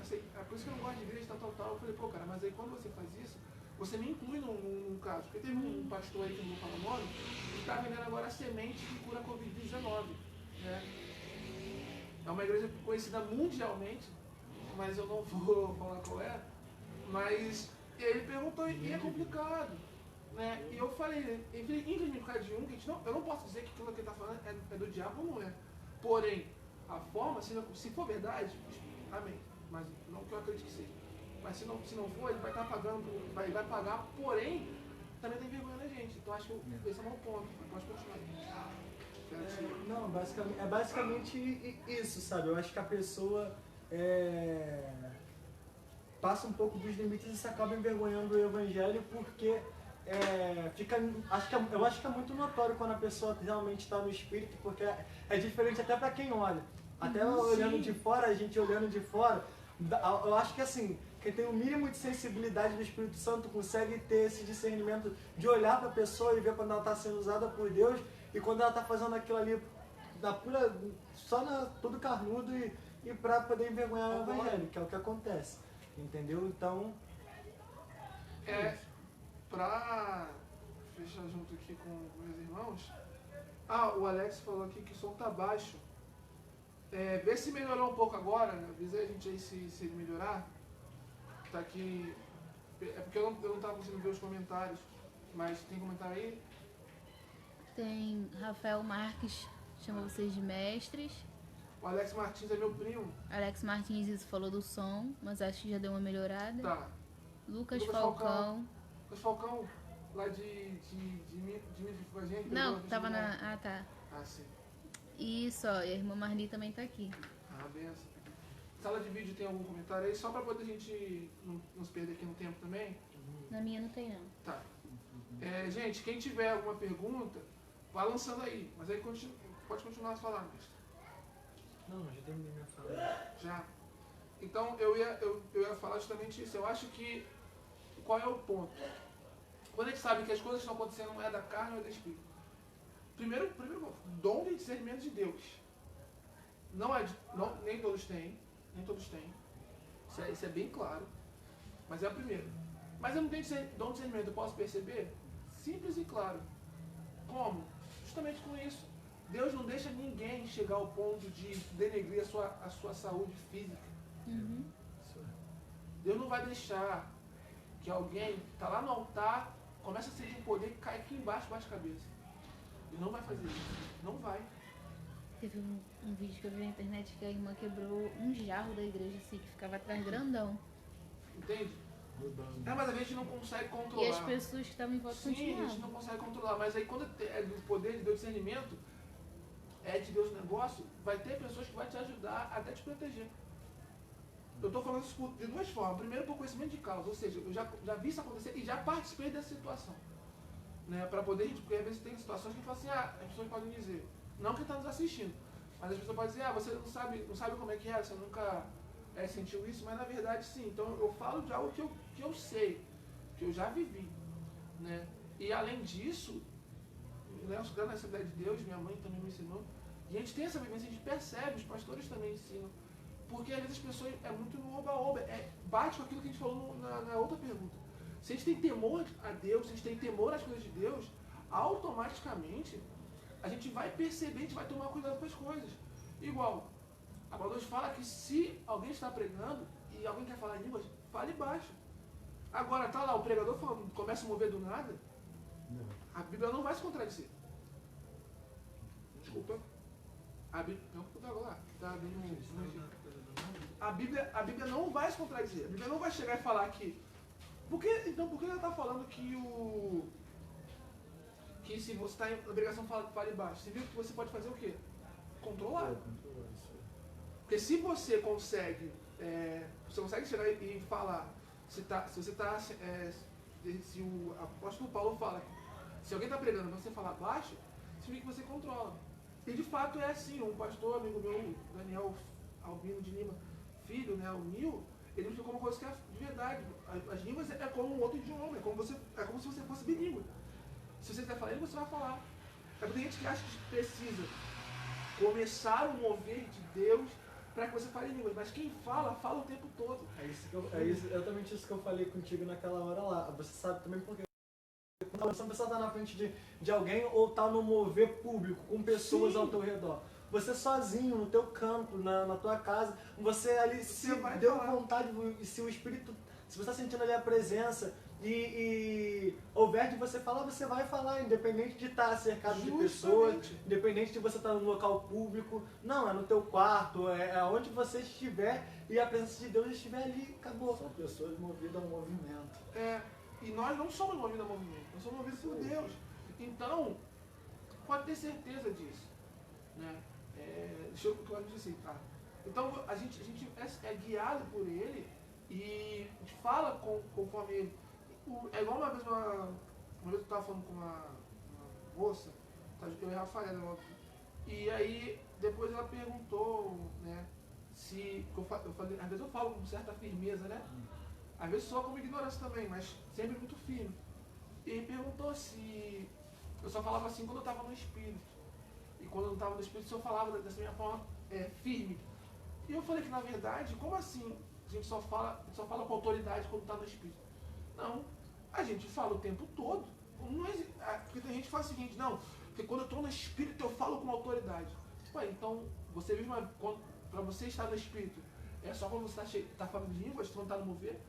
essa é por isso que eu não gosto de igreja, tal. Eu falei, pô, cara, mas aí quando você faz isso, você me inclui num caso. Porque teve um pastor aí, que eu não vou falar o nome, que está vendendo agora a semente que cura a Covid-19. Né? É uma igreja conhecida mundialmente, mas eu não vou falar qual é. Mas ele perguntou, e é complicado. Né? E eu falei, infelizmente por causa de eu não posso dizer que aquilo que ele está falando é do diabo, não é. Porém, a forma, se for verdade, amém. Mas não que eu acredite que seja. Mas se não for, ele vai estar pagando, vai pagar, porém, também tem vergonha na gente. Então acho que esse é o meu ponto. Pode continuar. Não, basicamente isso, sabe? Eu acho que a pessoa passa um pouco dos limites e se acaba envergonhando o evangelho porque eu acho que é muito notório quando a pessoa realmente está no espírito, porque é diferente até para quem olha. Até olhando de fora, a gente olhando de fora, eu acho que assim, quem tem o mínimo de sensibilidade do Espírito Santo consegue ter esse discernimento de olhar para a pessoa e ver quando ela está sendo usada por Deus e quando ela está fazendo aquilo ali tudo carnudo e para poder envergonhar o evangelho, que é o que acontece. Entendeu? Então. Pra fechar junto aqui com meus irmãos, o Alex falou aqui que o som tá baixo. Vê se melhorou um pouco agora, né? Avisa a gente aí se ele melhorar. Tá aqui. É porque eu não tava conseguindo ver os comentários. Mas tem comentário aí? Tem Rafael Marques, chama vocês de mestres. O Alex Martins é meu primo. Alex Martins isso falou do som, mas acho que já deu uma melhorada. Tá. Lucas Falcão. Lucas Falcão, lá de com a gente. Não, tava na. Ah, tá. Ah, sim. Isso, ó, e a irmã Marli também tá aqui. Benção. Sala de vídeo tem algum comentário aí? Só pra poder a gente não se perder aqui no tempo também? Na minha não tem, não. Tá. Gente, quem tiver alguma pergunta, vai lançando aí. Mas aí pode continuar a falar, mestre. Não, já terminei minha fala. Já? Então, eu ia falar justamente isso. Eu acho que... Qual é o ponto? Quando a gente sabe que as coisas estão acontecendo não é da carne ou é do espírito. Primeiro dom de discernimento de Deus. Nem todos têm. Isso é bem claro. Mas é o primeiro. Mas eu não tenho dom de discernimento, eu posso perceber? Simples e claro. Como? Justamente com isso. Deus não deixa ninguém chegar ao ponto de denegrir a sua saúde física. Uhum. Deus não vai deixar que alguém está lá no altar, começa a sentir um poder que cai aqui embaixo, baixa a cabeça. Ele não vai fazer isso. Não vai. Teve um vídeo que eu vi na internet que a irmã quebrou um jarro da igreja, assim, que ficava atrás grandão. Entende? Mas a gente não consegue controlar. E as pessoas que estavam em volta continuavam. Sim, a gente não consegue controlar. Mas aí quando é do poder de Deus, discernimento, de Deus o negócio, vai ter pessoas que vão te ajudar até te proteger. Eu estou falando isso de duas formas. Primeiro, por conhecimento de causa, ou seja, eu já vi isso acontecer e já participei dessa situação. Né, para poder, porque às vezes tem situações que falam assim, as pessoas podem dizer, não que está nos assistindo, mas as pessoas podem dizer, você não sabe como é que é, você nunca sentiu isso, mas na verdade sim. Então eu falo de algo que eu sei, que eu já vivi. Né? E além disso, eu estudando na Assembleia de Deus, minha mãe também me ensinou, e a gente tem essa vivência, a gente percebe, os pastores também ensinam. Porque às vezes as pessoas muito no oba-oba, bate com aquilo que a gente falou na outra pergunta. Se a gente tem temor a Deus, se a gente tem temor às coisas de Deus, automaticamente a gente vai perceber, a gente vai tomar cuidado com as coisas. Igual, a palavra de Deus fala que se alguém está pregando e alguém quer falar em línguas, fale baixo. Agora tá lá o pregador falando, começa a mover do nada, a Bíblia não vai se contradizer. Desculpa. A Bíblia. Não, lá. Tá dando a Bíblia não vai se contradizer. A Bíblia não vai chegar e falar que. Por que ela está falando que se você está em obrigação de falar embaixo? Você viu que você pode fazer o quê? Controlar. Porque se você consegue chegar e falar, se o apóstolo Paulo fala, se alguém está pregando e você falar baixo, significa que você controla. E de fato é assim. Um pastor, amigo meu, Daniel Albino de Lima, filho, né, o Nil, ele me explicou uma coisa que é de verdade. As línguas é como um outro idioma, é como se você fosse bilíngue. Se você quiser falar língua, você vai falar. Tem gente que acha que precisa começar o mover de Deus para que você fala em línguas, mas quem fala, fala o tempo todo. Exatamente isso que eu falei contigo naquela hora lá. Você sabe também porque você não precisa estar na frente de alguém ou estar no mover público, com pessoas ao teu redor. Você sozinho, no teu canto, na tua casa, você ali se deu vontade, se o Espírito, se você está sentindo ali a presença e houver de você falar, você vai falar, independente de estar cercado de pessoas, independente de você estar no local público, não, é no teu quarto, é onde você estiver e a presença de Deus estiver ali, acabou. São pessoas movidas a um movimento. E nós não somos movidos a movimento, nós somos movidos por Deus. Então, pode ter certeza disso. Né? Deixa eu claro assim, tá? Então, a gente é guiado por Ele e a gente fala conforme Ele. É igual uma vez eu estava falando com uma moça, eu e a Rafaela, óbvio. E aí, depois ela perguntou, né, se... Eu falei, às vezes eu falo com certa firmeza, né? Às vezes só como ignorância também, mas sempre muito firme. E perguntou se eu só falava assim quando eu estava no Espírito. E quando eu não estava no Espírito, eu falava dessa minha forma firme. E eu falei que, na verdade, como assim a gente só fala com autoridade quando está no Espírito? Não, a gente fala o tempo todo. Porque tem gente que fala o seguinte, não, porque quando eu estou no Espírito eu falo com autoridade. Ué, então, você vive para você estar no Espírito, é só quando você está falando de línguas, quando está no mover?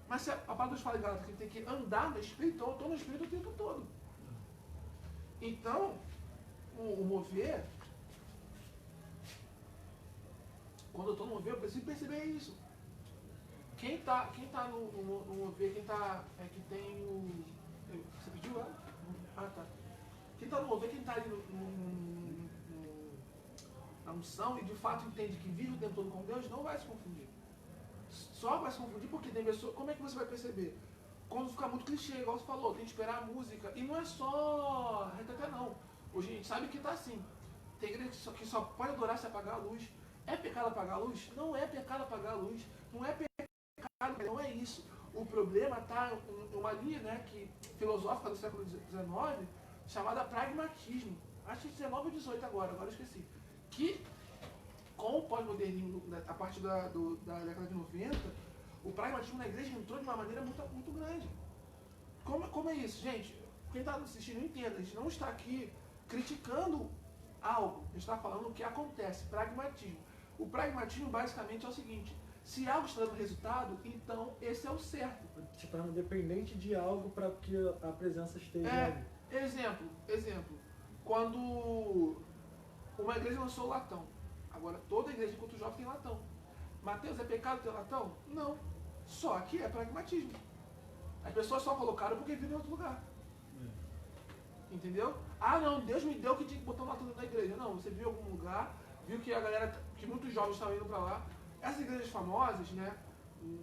Mas se a palavra de fala em Gálatas que tem que andar no Espírito, então eu estou no Espírito o tempo todo. Então, o mover, quando eu estou no mover, eu preciso perceber isso. Quem tá no mover, quem tem o... Você pediu lá? Ah, tá. Quem está no mover, quem está ali na unção e de fato entende que vive o tempo todo com Deus, não vai se confundir. Só vai se confundir porque tem pessoas... Como é que você vai perceber? Quando ficar muito clichê, igual você falou, tem que esperar a música. E não é só reteté, não. Hoje a gente sabe que está assim. Tem igreja que só pode adorar se apagar a luz. É pecado apagar a luz? Não é pecado apagar a luz. Não é pecado, não é isso. O problema está em uma linha, né, filosófica do século XIX, chamada pragmatismo. Acho que 19 ou 18 agora eu esqueci. Que, com o pós-modernismo, a partir da década de 90, o pragmatismo na igreja entrou de uma maneira muito, muito grande. Como é isso? Gente, quem está assistindo entenda, a gente não está aqui criticando algo, a gente está falando o que acontece, pragmatismo. O pragmatismo basicamente é o seguinte, se algo está dando resultado, então esse é o certo. Te torna dependente de algo para que a presença esteja ali. Exemplo, quando uma igreja lançou o latão, agora toda igreja enquanto jovem tem latão. Mateus, é pecado ter latão? Não. Só que é pragmatismo. As pessoas só colocaram porque viram em outro lugar. Entendeu? Ah, não, Deus me deu que tinha que botar um latão dentro da igreja. Não, você viu em algum lugar, viu que a galera, que muitos jovens estavam indo pra lá. Essas igrejas famosas, né?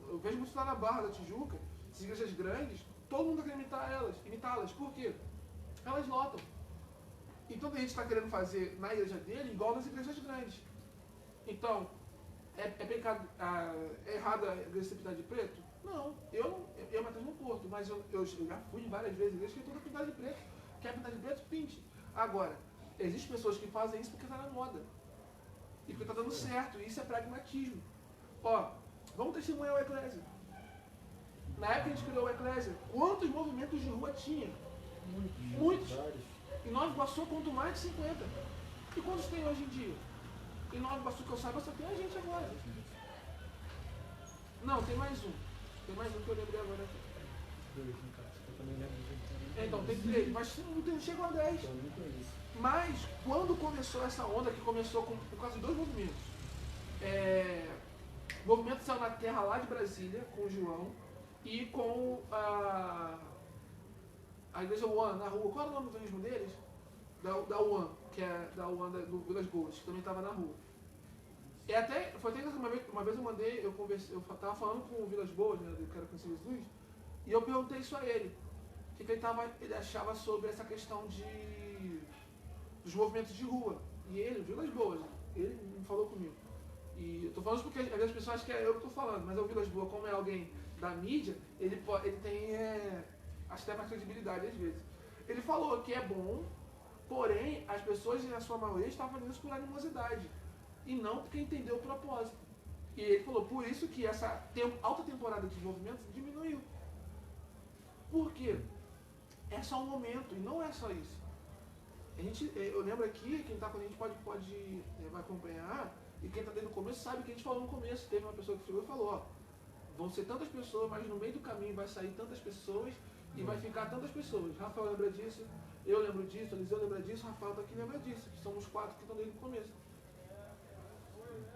Eu vejo muito lá na Barra da Tijuca, essas igrejas grandes, todo mundo quer imitá-las. Por quê? Elas lotam. Então a gente está querendo fazer na igreja dele igual nas igrejas grandes. Então, é pecado, é errado a igreja ser pintada de preto? Não, eu Matheus não curto, mas eu já fui em várias vezes igrejas que toda pintada de preto. Quer pintar de preto? Pinte. Agora, existem pessoas que fazem isso porque está na moda. E porque está dando certo. E isso é pragmatismo. Ó, vamos testemunhar o Eclésia. Na época que a gente criou o Eclésia, quantos movimentos de rua tinha? Muitos. Em Nova Iguaçu, quanto mais de 50. E quantos tem hoje em dia? Em Nova Iguaçu, que eu saiba, só tem a gente agora. Não, tem mais um. Tem mais um que eu lembrei agora aqui. Eu também lembro. Então, tem 3, mas não chegou a 10. Mas, quando começou essa onda, que começou por causa de 2 movimentos. O movimento Céu na Terra lá de Brasília, com o João, e com a igreja One na rua. Qual era o nome do mesmo deles? Da One, que é da One do Vilas Boas, que também estava na rua. Foi até que uma vez eu estava falando com o Vilas Boas, né, do Quero Conhecer Jesus, e eu perguntei isso a ele. O que ele achava sobre essa questão dos movimentos de rua. E ele, Vilas Boas, ele me falou comigo. E eu estou falando isso porque às vezes as pessoas acham que é eu que estou falando, mas o Vilas Boas, como é alguém da mídia, ele tem, acho que até mais credibilidade às vezes. Ele falou que é bom, porém, as pessoas, na sua maioria, estavam fazendo isso por animosidade. e não porque entendeu o propósito. E ele falou, por isso que essa alta temporada de desenvolvimento diminuiu. Por quê? É só um momento, e não é só isso. Eu lembro aqui, quem está com a gente vai acompanhar, e quem está desde o começo sabe que a gente falou no começo. Teve uma pessoa que chegou e falou, ó, vão ser tantas pessoas, mas no meio do caminho vai sair tantas pessoas e vai ficar tantas pessoas. Rafael lembra disso, eu lembro disso, Eliseu lembra disso, Rafael está aqui lembra disso, que somos 4 que estão desde o começo.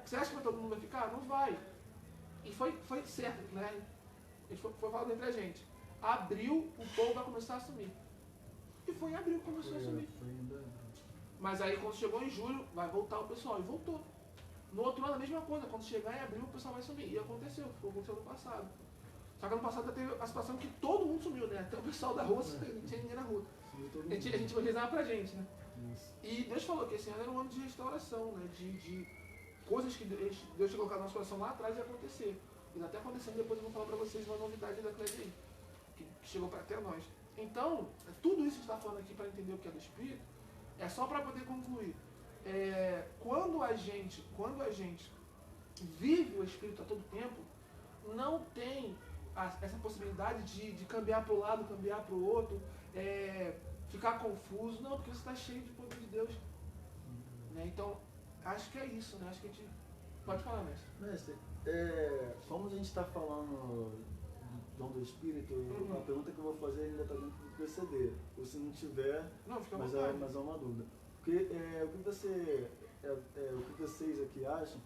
Você acha que todo mundo vai ficar? Não vai. E foi certo, né? Foi falado entre a gente. Abril, o povo vai começar a assumir. E foi em abril que começou a assumir. Mas aí quando chegou em julho, vai voltar o pessoal. E voltou. No outro ano a mesma coisa. Quando chegar em abril, o pessoal vai sumir. E aconteceu. Aconteceu no passado. Só que ano passado teve a situação que todo mundo sumiu, né? Até o pessoal da rua, não tinha ninguém na rua. A gente rezava pra gente, né? Isso. E Deus falou que esse ano era um ano de restauração, né? De coisas que Deus tinha colocado no nosso coração lá atrás e acontecer. E está até acontecendo, depois eu vou falar para vocês uma novidade da Clédia aí, que chegou para até nós. Então, tudo isso que está falando aqui para entender o que é do Espírito, é só para poder concluir. Quando a gente vive o Espírito a todo tempo, não tem essa possibilidade de cambiar para o lado, cambiar para o outro, ficar confuso. Não, porque você está cheio de poder de Deus. Né? Então, acho que é isso, né? Acho que a gente... Pode falar, mestre. Mestre, como a gente está falando do dom do Espírito, a pergunta que eu vou fazer ainda está dentro do PCD. Ou se não tiver, não, fica mas é uma dúvida. Porque o que vocês aqui acham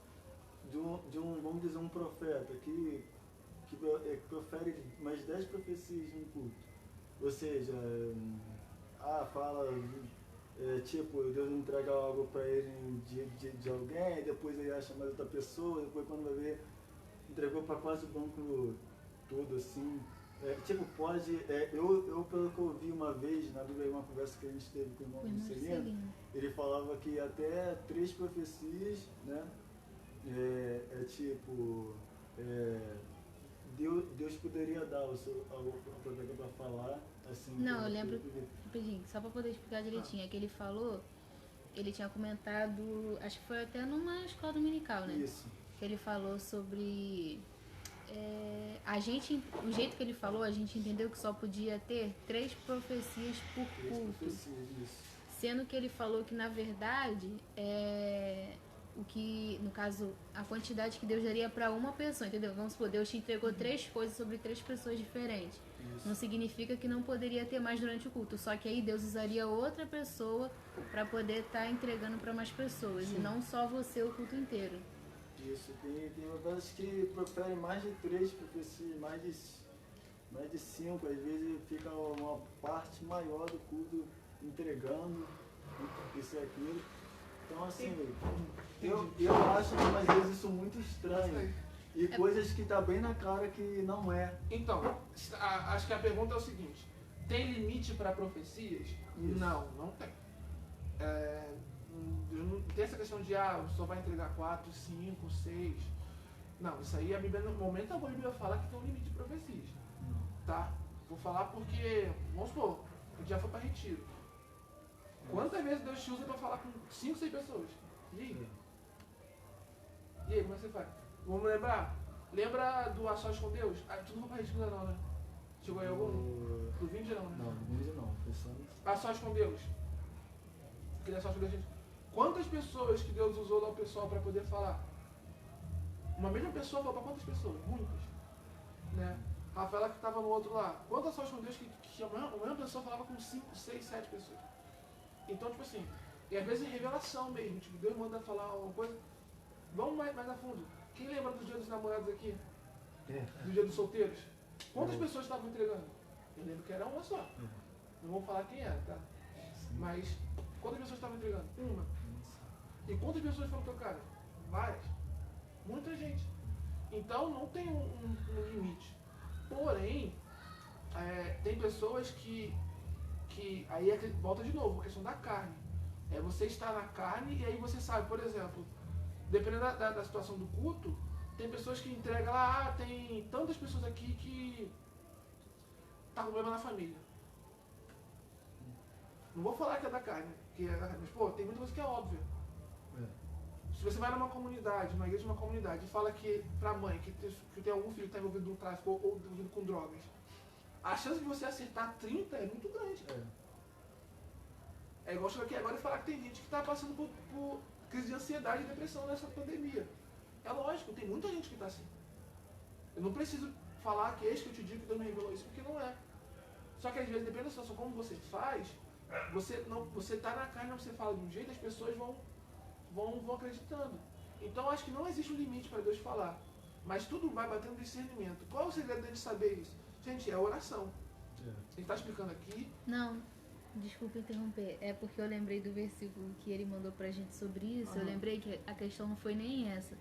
de um, vamos dizer, um profeta que profere mais 10 profecias no culto? Ou seja, fala... tipo, Deus entrega algo para ele de alguém, depois ele acha mais outra pessoa, depois quando vai ver, entregou para quase o banco todo, assim. Pode... eu, pelo que eu vi uma vez, na Bíblia, uma conversa que a gente teve com o irmão Marcelino, ele falava que até 3 profecias, né? Deus poderia dar o profeta para falar, assim... Não, eu lembro, rapidinho, só para poder explicar direitinho, é que ele falou, ele tinha comentado, acho que foi até numa escola dominical, né? Isso. Que ele falou sobre... o jeito que ele falou, a gente entendeu que só podia ter 3 profecias por culto. Sendo que ele falou que, na verdade, o que, no caso, a quantidade que Deus daria para uma pessoa, entendeu? Vamos supor, Deus te entregou 3 coisas sobre 3 pessoas diferentes. Isso. Não significa que não poderia ter mais durante o culto, só que aí Deus usaria outra pessoa para poder estar entregando para mais pessoas. Sim. E não só você o culto inteiro. Isso, tem vezes que proferem mais de 3 profecias, mais de 5, às vezes fica uma parte maior do culto entregando isso e aquilo. Então, assim, eu acho às vezes isso muito estranho. E coisas que tá bem na cara que não é. Então, acho que a pergunta é o seguinte: tem limite para profecias? Isso. Não tem. Não tem essa questão de só vai entregar 4, 5, 6. Não, isso aí a Bíblia, no momento a Bíblia fala que tem um limite de profecias. Tá? Vou falar porque, vamos supor, a gente já foi para retiro. Quantas vezes Deus te usa para falar com 5, 6 pessoas? E aí? E aí, como é que você faz? Vamos lembrar? Lembra do A Sós com Deus? Tu não foi para retiro não, né? Chegou aí algum? Do Vinde não, né? Não, do Vinde não. A Sós com Deus. Aquele A Sós com Deus, gente. Quantas pessoas que Deus usou lá o pessoal para poder falar? Uma mesma pessoa falou para quantas pessoas? Muitas. Né? Rafaela que estava no outro lá. Quantas sós com Deus que a mesma pessoa falava com 5, 6, 7 pessoas? Então, tipo assim, e às vezes é revelação mesmo. Tipo, Deus manda falar uma coisa. Vamos mais a fundo. Quem lembra do dia dos namorados aqui? Do dia dos solteiros? Quantas pessoas estavam entregando? Eu lembro que era uma só. Não vou falar quem era, tá? Mas quantas pessoas estavam entregando? Uma. E quantas pessoas foram tocadas? Várias. Muita gente. Então não tem um limite. Porém, tem pessoas que aí volta de novo, a questão da carne. Você está na carne e aí você sabe, por exemplo, dependendo da situação do culto, tem pessoas que entregam lá, tem tantas pessoas aqui que tá com problema na família. Não vou falar que é da carne, mas pô, tem muita coisa que é óbvia. Se você vai numa comunidade, numa igreja, numa comunidade, e fala que pra mãe que tem algum filho que está envolvido no tráfico ou envolvido com drogas, a chance de você acertar 30 é muito grande. É igual chegar aqui agora e falar que tem gente que está passando por crise de ansiedade e depressão nessa pandemia. É lógico, tem muita gente que está assim. Eu não preciso falar que que eu te digo que Deus me revelou isso, porque não é. Só que às vezes, dependendo da situação, como você faz, você tá na carne, você fala de um jeito, as pessoas vão acreditando. Então acho que não existe um limite para Deus falar. Mas tudo vai batendo discernimento. Qual é o segredo dele saber isso? Gente, é a oração. Ele está explicando aqui. Não, desculpa interromper. É porque eu lembrei do versículo que ele mandou pra gente sobre isso. Eu lembrei que a questão não foi nem essa.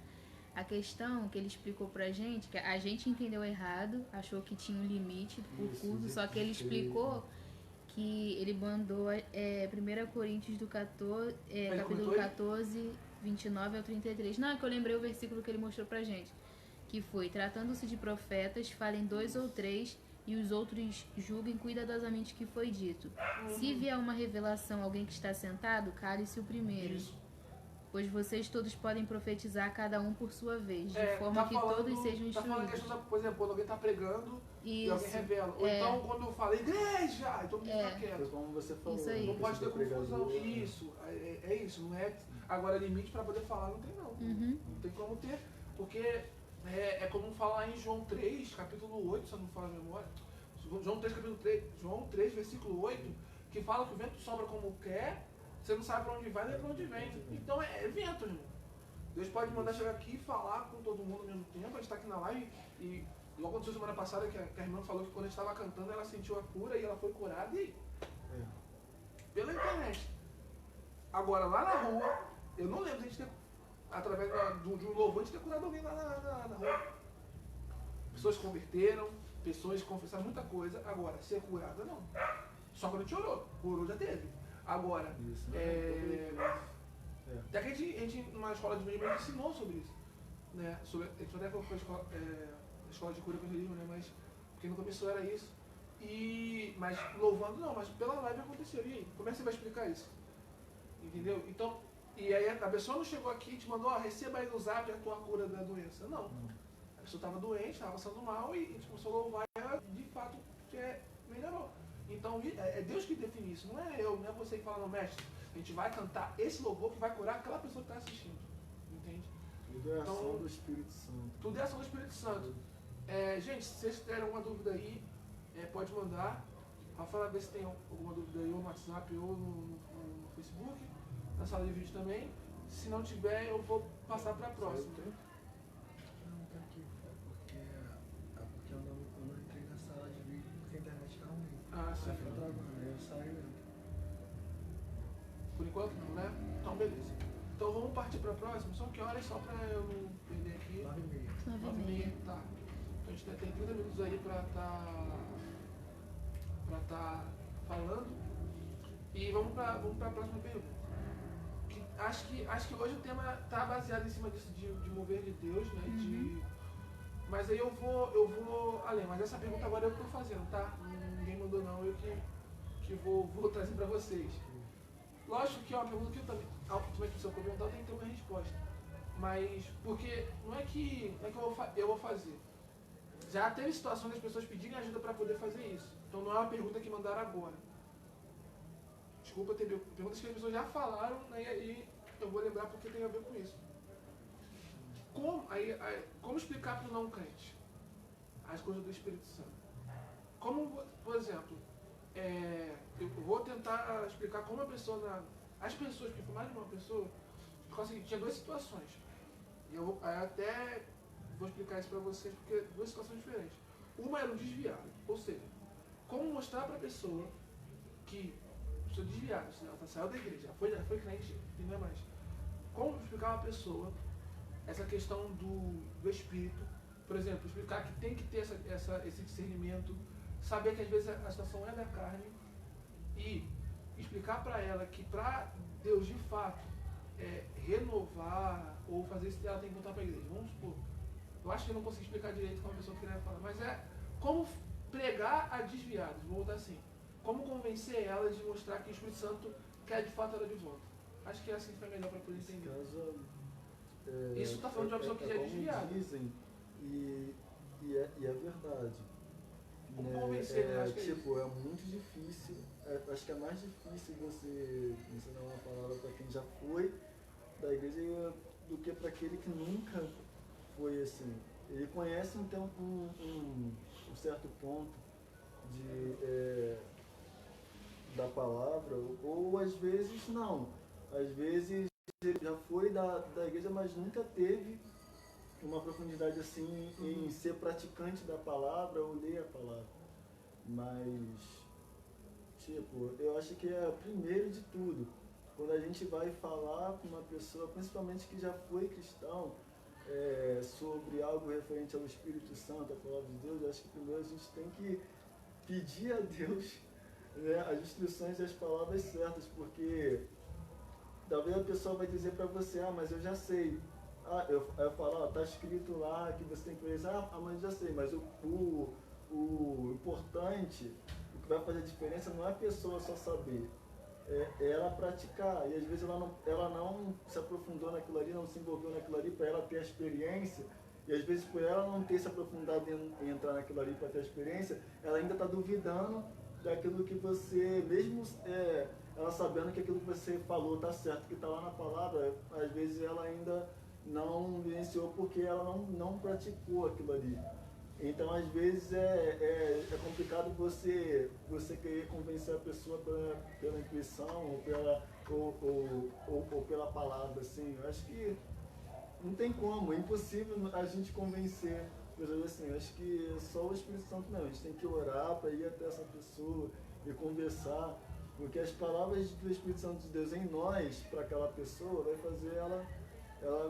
A questão que ele explicou pra gente, que a gente entendeu errado, achou que tinha um limite por curso, só que ele explicou que ele mandou 1 Coríntios do 14, capítulo 14, 29 ao 33. Não, é que eu lembrei o versículo que ele mostrou pra gente. Que foi, tratando-se de profetas, falem 2 ou 3 e os outros julguem cuidadosamente o que foi dito. Se vier uma revelação alguém que está sentado, cale-se o primeiro. Isso. Pois vocês todos podem profetizar cada um por sua vez, de forma que todos sejam instruídos. Tá falando questão, por exemplo, quando alguém está pregando e alguém revela. Ou então quando eu falo igreja, então todo mundo fica quieto. Como você falou, isso aí. Não pode ter confusão. Isso, é isso. Não é agora limite para poder falar, não tem não. Não tem como ter, porque é como falar em João 3, capítulo 8, se eu não me falo a memória. João 3, capítulo 3, João 3, versículo 8, que fala que o vento sobra como quer. Você não sabe para onde vai nem para onde vem. Então é vento, irmão. Deus pode mandar chegar aqui e falar com todo mundo ao mesmo tempo. A gente está aqui na live e igual aconteceu semana passada que a irmã falou que quando a gente estava cantando ela sentiu a cura e ela foi curada e pela internet. Agora lá na rua, eu não lembro de a gente ter, através de um louvor, a gente ter curado alguém lá na rua. Pessoas se converteram, pessoas confessaram muita coisa. Agora, ser curada não. Só quando a gente orou. Curou já teve. Agora, até que a gente, numa escola de evangelismo, ensinou sobre isso. Né? A gente até colocou a escola de cura com evangelismo, né? Mas, porque no começo era isso. Mas louvando não, mas pela live aconteceu. E aí? Como é que você vai explicar isso? Entendeu? Então, e aí a pessoa não chegou aqui e te mandou, receba aí no zap a tua cura da doença. Não. A pessoa estava doente, estava passando mal e a gente começou a louvar e ela de fato melhorou. Então é Deus que define isso, não é eu, não é você que fala, não, mestre, a gente vai cantar esse louvor que vai curar aquela pessoa que está assistindo, entende? Tudo é ação do Espírito Santo. Tudo é ação do Espírito Santo. Gente, se vocês tiverem alguma dúvida aí, pode mandar. Rafael, ver se tem alguma dúvida aí, ou no WhatsApp, ou no Facebook, na sala de vídeo também. Se não tiver, eu vou passar para a próxima. Não, tá aqui, porque eu não entrei na sala de vídeo porque a internet tá ruim. Ah, sim. Eu saio. Por enquanto não, né? Então beleza. Então vamos partir para a próxima. Só que horas só para eu não perder aqui. 9h30. 9h30. Tá. Então a gente tem 30 minutos aí para tá falando. E vamos para a próxima pergunta. Acho que hoje o tema está baseado em cima disso de mover de Deus, né? Mas aí eu vou além. Mas essa pergunta agora eu estou fazendo, tá? Ninguém mandou não, eu que vou trazer para vocês. Lógico que é uma pergunta que eu também, a última pessoa que eu perguntar, eu tenho que ter uma resposta. Mas, porque não é que eu vou fazer. Já teve situações das pessoas pedirem ajuda para poder fazer isso. Então não é uma pergunta que mandaram agora. Desculpa, teve perguntas que as pessoas já falaram, né, e eu vou lembrar porque tem a ver com isso. Como explicar para o não crente as coisas do Espírito Santo? Como, por exemplo, eu vou tentar explicar como a pessoa, as pessoas, porque foi mais de uma pessoa, tinha duas situações. E eu até vou explicar isso para vocês, porque duas situações diferentes. Uma era um desviado, ou seja, como mostrar para a pessoa que sou desviado, ela saiu da igreja, já foi crente e não é mais. Como explicar a uma pessoa essa questão do espírito, por exemplo, explicar que tem que ter esse discernimento, saber que às vezes a situação é da carne e explicar para ela que para Deus de fato renovar ou fazer isso, ela tem que voltar para a igreja. Vamos supor, eu acho que eu não consigo explicar direito como a pessoa queria falar, mas como pregar a desviados, vou voltar assim. Como convencer elas de mostrar que o Espírito Santo quer de fato ela de volta. Acho que é assim que foi melhor para poder entender. Nesse caso, Isso tá falando de uma pessoa que já é como desviada. dizem, e é verdade. Como Né? convencer, né? Acho que é Tipo, é muito difícil, acho que é mais difícil você ensinar uma palavra para quem já foi da igreja do que para aquele que nunca foi assim. Ele conhece então um certo ponto da palavra, ou às vezes não. Às vezes ele já foi da igreja, mas nunca teve uma profundidade assim em ser praticante da palavra ou ler a palavra. Mas, tipo, eu acho que é primeiro de tudo, quando a gente vai falar com uma pessoa, principalmente que já foi cristão, sobre algo referente ao Espírito Santo, a palavra de Deus, eu acho que primeiro a gente tem que pedir a Deus, né, as instruções e as palavras certas, porque talvez a pessoa vai dizer para você, mas eu já sei. Eu falo, tá escrito lá que você tem que fazer, mas eu já sei, mas o importante, o que vai fazer a diferença não é a pessoa só saber, é ela praticar, e às vezes ela não se aprofundou naquilo ali, não se envolveu naquilo ali para ela ter a experiência, e às vezes por ela não ter se aprofundado em entrar naquilo ali para ter a experiência, ela ainda está duvidando daquilo que você, mesmo ela sabendo que aquilo que você falou está certo, que está lá na palavra, às vezes ela ainda não vivenciou porque ela não praticou aquilo ali. Então, às vezes, é complicado você querer convencer a pessoa pela intuição ou pela palavra, assim. Eu acho que não tem como, é impossível a gente convencer pessoas assim. Eu acho que é só o Espírito Santo mesmo. A gente tem que orar para ir até essa pessoa e conversar, porque as palavras do Espírito Santo de Deus em nós, para aquela pessoa, vai fazer ela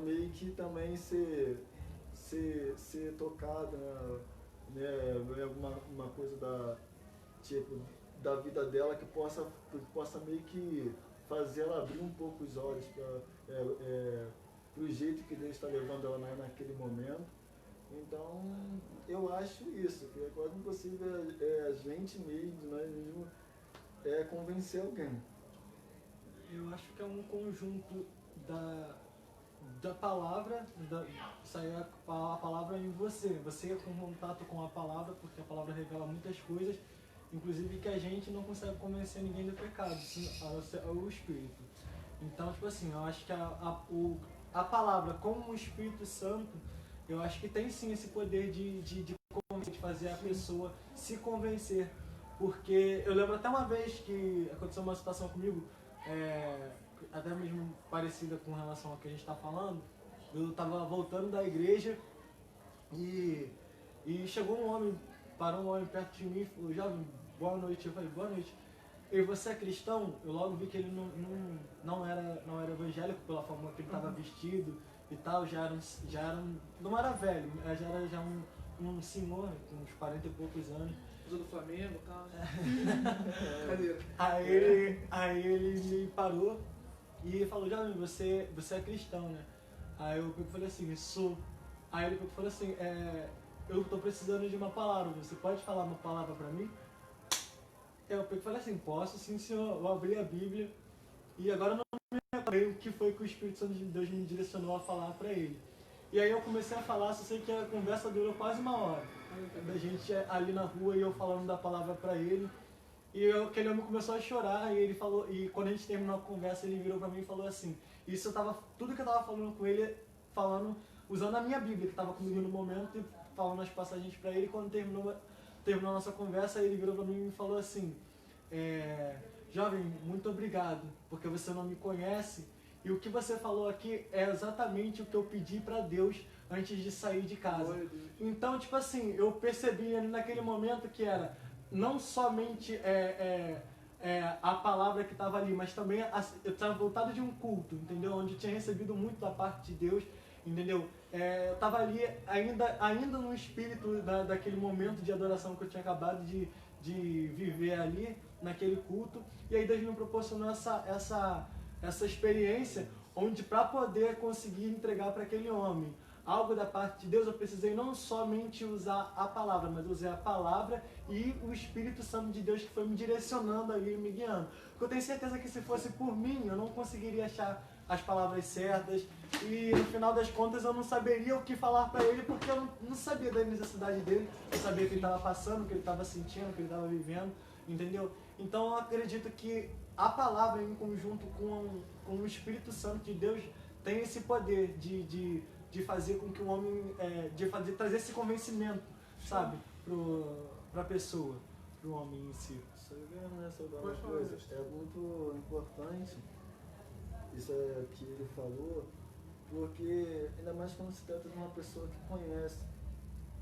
meio que também ser tocada, né, uma coisa da vida dela que possa meio que fazer ela abrir um pouco os olhos para o jeito que Deus está levando ela naquele momento. Então, eu acho isso, que é quase impossível a gente mesmo, nós mesmos, convencer alguém. Eu acho que é um conjunto da palavra, sair a palavra em você com contato com a palavra, porque a palavra revela muitas coisas, inclusive que a gente não consegue convencer ninguém do pecado, o Espírito. Então, tipo assim, eu acho que a palavra como o Espírito Santo, eu acho que tem sim esse poder de fazer a pessoa se convencer, porque eu lembro até uma vez que aconteceu uma situação comigo, até mesmo parecida com relação ao que a gente está falando. Eu estava voltando da igreja e chegou parou um homem perto de mim e falou, jovem, boa noite. Eu falei, boa noite. E você é cristão? Eu logo vi que ele não era evangélico pela forma que ele estava vestido e tal, não era velho, já era um senhor com uns 40 e poucos anos. Do Flamengo e tal. Cadê? Aí ele me parou e falou, jovem, você é cristão, né? Aí eu falei assim, sou. Aí ele falou assim, eu tô precisando de uma palavra, você pode falar uma palavra pra mim? Eu falei assim, posso sim, senhor. Eu abri a Bíblia e agora eu não me lembrei o que foi que o Espírito Santo de Deus me direcionou a falar pra ele. E aí eu comecei a falar, só sei que a conversa durou quase uma hora. Da gente ali na rua e eu falando da palavra pra ele. E aquele homem começou a chorar e ele falou, e quando a gente terminou a conversa, ele virou pra mim e falou assim, tudo que eu tava falando com ele, usando a minha Bíblia, que tava comigo no momento, e falando as passagens pra ele. Quando terminou a nossa conversa, ele virou pra mim e me falou assim, jovem, muito obrigado, porque você não me conhece, e o que você falou aqui é exatamente o que eu pedi pra Deus antes de sair de casa. Então, tipo assim, eu percebi ali naquele momento que era não somente a palavra que estava ali, mas também eu estava voltado de um culto, entendeu? Onde eu tinha recebido muito da parte de Deus, entendeu? Eu estava ali ainda no espírito daquele momento de adoração que eu tinha acabado de viver ali, naquele culto, e aí Deus me proporcionou essa experiência, onde para poder conseguir entregar para aquele homem algo da parte de Deus, eu precisei não somente usar a palavra, mas usei a palavra e o Espírito Santo de Deus que foi me direcionando ali, me guiando. Porque eu tenho certeza que se fosse por mim, eu não conseguiria achar as palavras certas. E no final das contas eu não saberia o que falar para ele, porque eu não sabia da necessidade dele, não sabia o que ele estava passando, o que ele estava sentindo, o que ele estava vivendo, entendeu? Então eu acredito que a palavra em conjunto com o Espírito Santo de Deus tem esse poder de fazer com que o homem, trazer esse convencimento, sabe, para a pessoa, para o homem em si. Só vendo, né, sobre uma coisa, é muito importante isso que ele falou, porque ainda mais quando se trata de uma pessoa que conhece.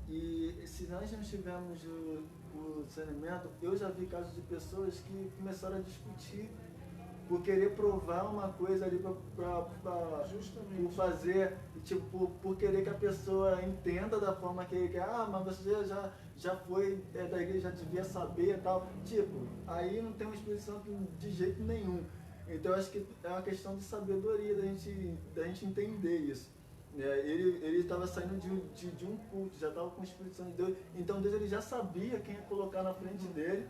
E se nós não tivermos o discernimento, eu já vi casos de pessoas que começaram a discutir por querer provar uma coisa ali por fazer, tipo, por querer que a pessoa entenda da forma que ele quer. Ah, mas você já foi da igreja, já devia saber e tal. Tipo, aí não tem uma exposição de jeito nenhum. Então, acho que é uma questão de sabedoria da gente entender isso. Ele estava saindo de um culto, já estava com o Espírito Santo de Deus. Então, Deus ele já sabia quem ia colocar na frente dele.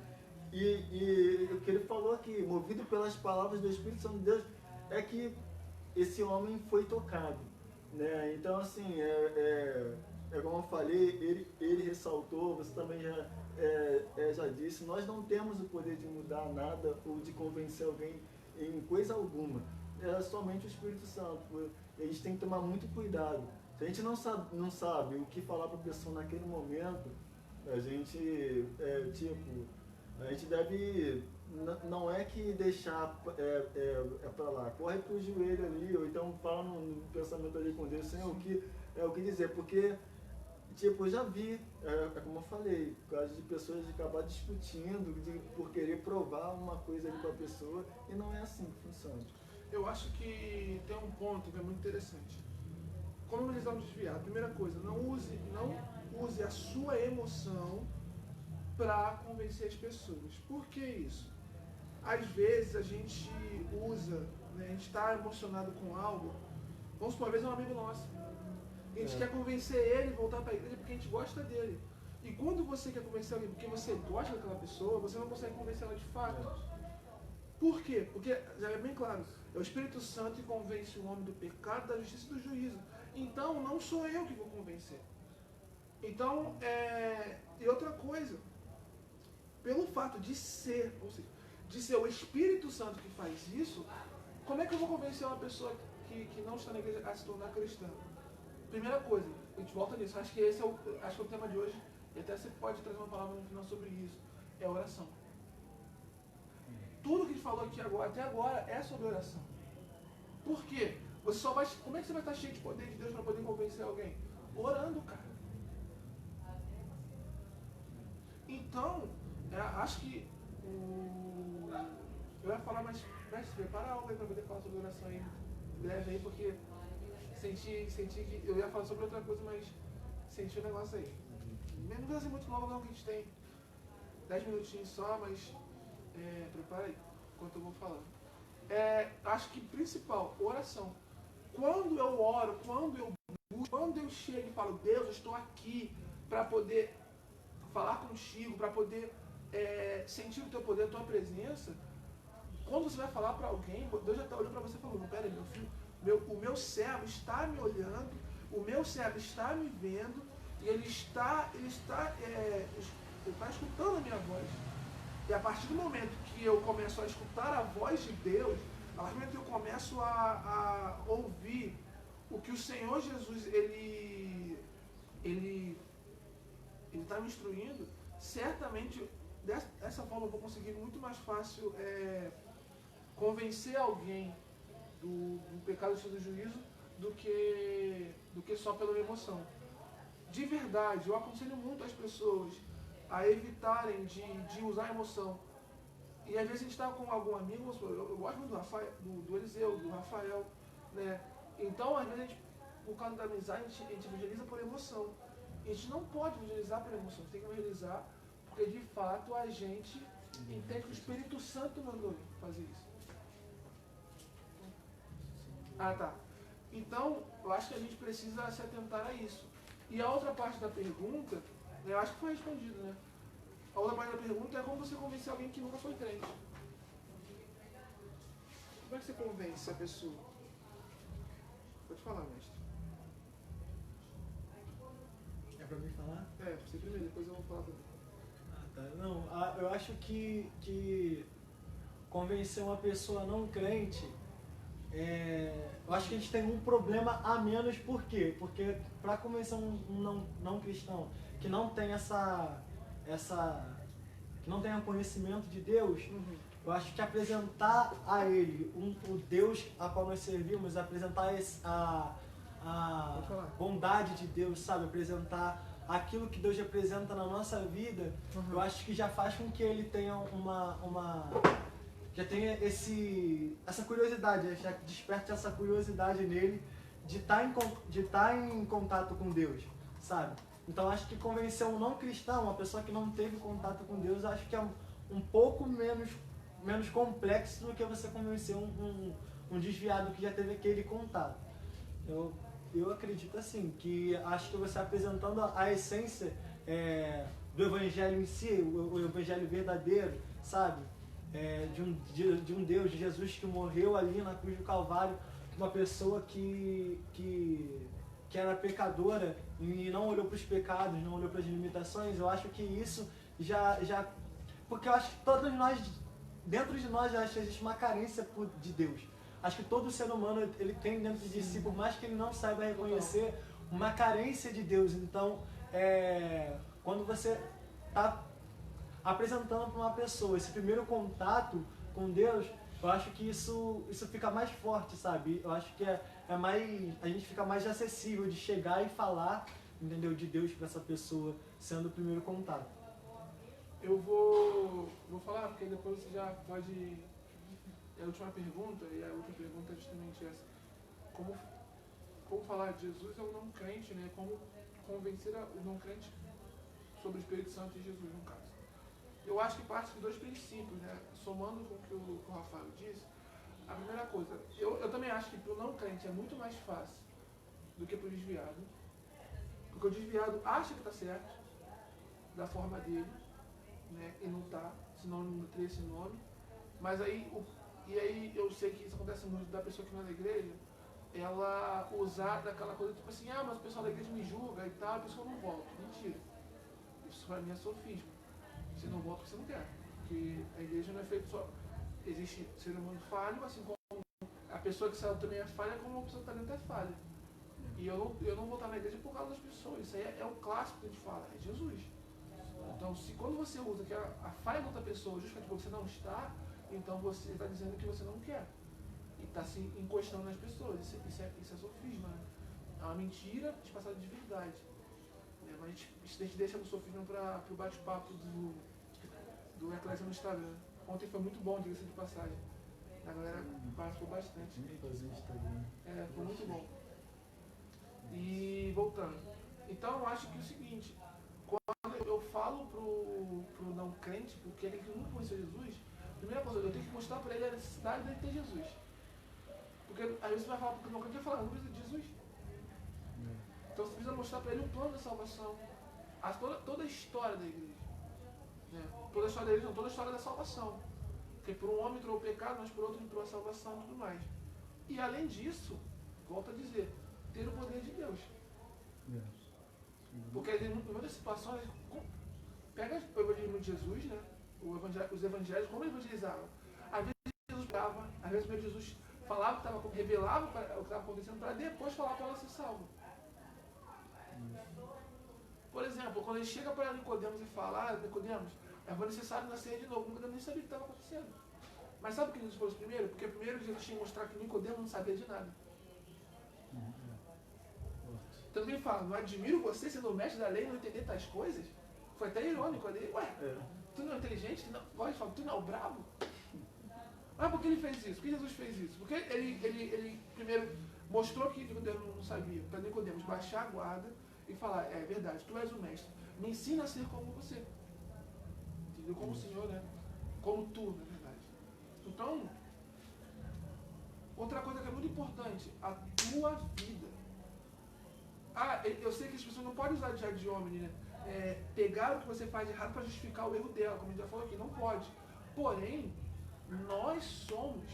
E o que ele falou aqui, movido pelas palavras do Espírito Santo de Deus, é que esse homem foi tocado. Né? Então, assim, como eu falei, ele ressaltou, você também já disse, nós não temos o poder de mudar nada ou de convencer alguém em coisa alguma. É somente o Espírito Santo. A gente tem que tomar muito cuidado. Se a gente não sabe o que falar para a pessoa naquele momento, a gente, a gente deve, não é que deixar para lá, corre para o joelho ali, ou então fala no pensamento ali com Deus, sem o que dizer, porque, tipo, eu já vi, como eu falei, casos de pessoas de acabar discutindo, por querer provar uma coisa ali para a pessoa, e não é assim que funciona. Eu acho que tem um ponto que é muito interessante. Como eles vão desviar? Primeira coisa, não use a sua emoção para convencer as pessoas. Por que isso? Às vezes a gente usa, né, a gente está emocionado com algo, vamos supor, às vezes é um amigo nosso. A gente quer convencer ele a voltar para a igreja porque a gente gosta dele. E quando você quer convencer alguém porque você gosta daquela pessoa, você não consegue convencer ela de fato. Por quê? Porque, já é bem claro, é o Espírito Santo que convence o homem do pecado, da justiça e do juízo. Então, não sou eu que vou convencer. Então, e outra coisa, pelo fato de ser, ou seja, de ser o Espírito Santo que faz isso, como é que eu vou convencer uma pessoa que não está na igreja a se tornar cristã? Primeira coisa, a gente volta nisso, acho que esse é o tema de hoje, e até você pode trazer uma palavra no final sobre isso, é oração. Tudo que a gente falou aqui agora, até agora, é sobre oração. Por quê? Como é que você vai estar cheio de poder de Deus para poder convencer alguém? Orando, cara. Então, acho que eu ia falar, mas se prepara algo aí para poder falar sobre oração aí, breve aí, porque senti que eu ia falar sobre outra coisa, mas senti um negócio aí. Não precisa ser muito longo não, que a gente tem 10 minutinhos só, mas prepara aí, enquanto eu vou falando. Acho que principal, oração. Quando eu oro, quando eu busco, quando eu chego e falo, Deus, eu estou aqui para poder falar contigo, para poder sentir o teu poder, a tua presença, quando você vai falar para alguém, Deus já está olhando para você e falando, pera aí, meu filho, o meu servo está me olhando, o meu servo está me vendo, e ele está escutando a minha voz. E a partir do momento que eu começo a escutar a voz de Deus, a partir do momento que eu começo a ouvir o que o Senhor Jesus ele está me instruindo, certamente dessa forma eu vou conseguir muito mais fácil convencer alguém do pecado e do juízo do que só pela emoção. De verdade, eu aconselho muito as pessoas a evitarem de usar a emoção. E às vezes a gente está com algum amigo, eu gosto muito do Eliseu, do Rafael, né? Então, às vezes, por causa da amizade, a gente evangeliza por emoção. A gente não pode evangelizar por emoção, a gente tem que evangelizar porque, de fato, a gente entende que o Espírito Santo mandou fazer isso. Ah, tá. Então, eu acho que a gente precisa se atentar a isso. E a outra parte da pergunta, eu acho que foi respondido, né? A outra parte da pergunta é como você convencer alguém que nunca foi crente. Como é que você convence a pessoa? Pode falar, mestre. É pra mim falar? É, você primeiro, depois eu vou falar também. Ah, tá. Não, eu acho que convencer uma pessoa não crente, eu acho que a gente tem um problema a menos. Por quê? Porque para convencer um não cristão que não tem que não tenha conhecimento de Deus, eu acho que apresentar a ele o Deus a qual nós servimos, apresentar a bondade de Deus, sabe? Apresentar aquilo que Deus representa na nossa vida, eu acho que já faz com que ele tenha já tenha essa curiosidade, já desperte essa curiosidade nele de estar em contato com Deus, sabe? Então acho que convencer um não cristão, uma pessoa que não teve contato com Deus, acho que é um pouco menos complexo do que você convencer um desviado que já teve aquele contato. Eu acredito assim, que acho que você apresentando a essência do evangelho em si, o evangelho verdadeiro, sabe? De um Deus, de Jesus que morreu ali na cruz do Calvário, uma pessoa que era pecadora e não olhou para os pecados, não olhou para as limitações. Eu acho que isso já porque eu acho que todos nós, dentro de nós, acho que existe uma carência de Deus. Acho que todo ser humano ele tem dentro de si, por mais que ele não saiba reconhecer, uma carência de Deus. Então, quando você está apresentando para uma pessoa esse primeiro contato com Deus, eu acho que isso fica mais forte, sabe? Eu acho que a gente fica mais acessível de chegar e falar, entendeu, de Deus para essa pessoa, sendo o primeiro contato. Eu vou falar, porque depois você já pode... É a última pergunta, e a outra pergunta é justamente essa. Como falar de Jesus ao não crente, né? Como convencer o não crente sobre o Espírito Santo de Jesus, no caso. Eu acho que parte de dois princípios, né? Somando com o que o Rafael disse. A primeira coisa, eu também acho que para o não crente é muito mais fácil do que para o desviado. Porque o desviado acha que está certo, da forma dele, né? E não está, senão não teria esse nome. Mas aí eu sei que isso acontece muito da pessoa que não é da igreja, ela usar daquela coisa tipo assim, mas o pessoal da igreja me julga e tal, por isso que eu não volto. Mentira. Isso para mim é sofismo. Você não volta porque você não quer. Porque a igreja não é feita só... Existe ser humano falho, assim como a pessoa que saiu também é falha, como a pessoa que está dentro é falha. E eu não vou estar na igreja por causa das pessoas. Isso aí é o clássico que a gente fala, é Jesus. Então, quando você usa que a falha de outra pessoa, justamente porque você não está, então você está dizendo que você não quer. E está se encostando nas pessoas. Isso é sofisma, né? É uma mentira disfarçada de verdade. Mas a gente deixa o sofisma para o bate-papo do Eclésia no Instagram. Ontem foi muito bom, diga-se de passagem. A galera participou bastante. Foi muito bom. E voltando. Então eu acho que é o seguinte, quando eu falo pro não crente, porque ele que nunca conheceu Jesus, primeira coisa, eu tenho que mostrar para ele a necessidade dele ter Jesus. Porque às vezes você vai falar, porque o não crente vai falar, eu não preciso de Jesus. Então você precisa mostrar para ele o plano da salvação. Toda a história da igreja. Né? Toda a história da igreja, não, toda a história da salvação. Porque por um homem entrou o pecado, mas por outro entrou a salvação e tudo mais. E além disso, volto a dizer, ter o poder de Deus. Porque em muitas situações, pega o evangelismo de Jesus, né? Os evangelhos, como evangelizavam. Às vezes Jesus pregava, às vezes Jesus falava, revelava o que estava acontecendo, para depois falar para ela ser salva. Por exemplo, quando ele chega para Nicodemos e fala, Nicodemos, é necessário nascer de novo. Nicodemos nem sabia o que estava acontecendo. Mas sabe o que Jesus falou primeiro? Porque primeiro Jesus tinha que mostrar que Nicodemos não sabia de nada. Também fala, não admiro você sendo o mestre da lei e não entender tais coisas? Foi até irônico ali. Tu não é inteligente? Tu não é o bravo? Por que ele fez isso? Por que Jesus fez isso? Porque ele primeiro mostrou que Nicodemos não sabia, para Nicodemos baixar a guarda e falar, é verdade, tu és o mestre, me ensina a ser como você. Entendeu? Como o Senhor, né? Como tu, na verdade. Então, outra coisa que é muito importante, a tua vida. Eu sei que as pessoas não podem usar de ad hominem, né? Pegar o que você faz de errado para justificar o erro dela, como a gente já falou aqui, não pode. Porém, nós somos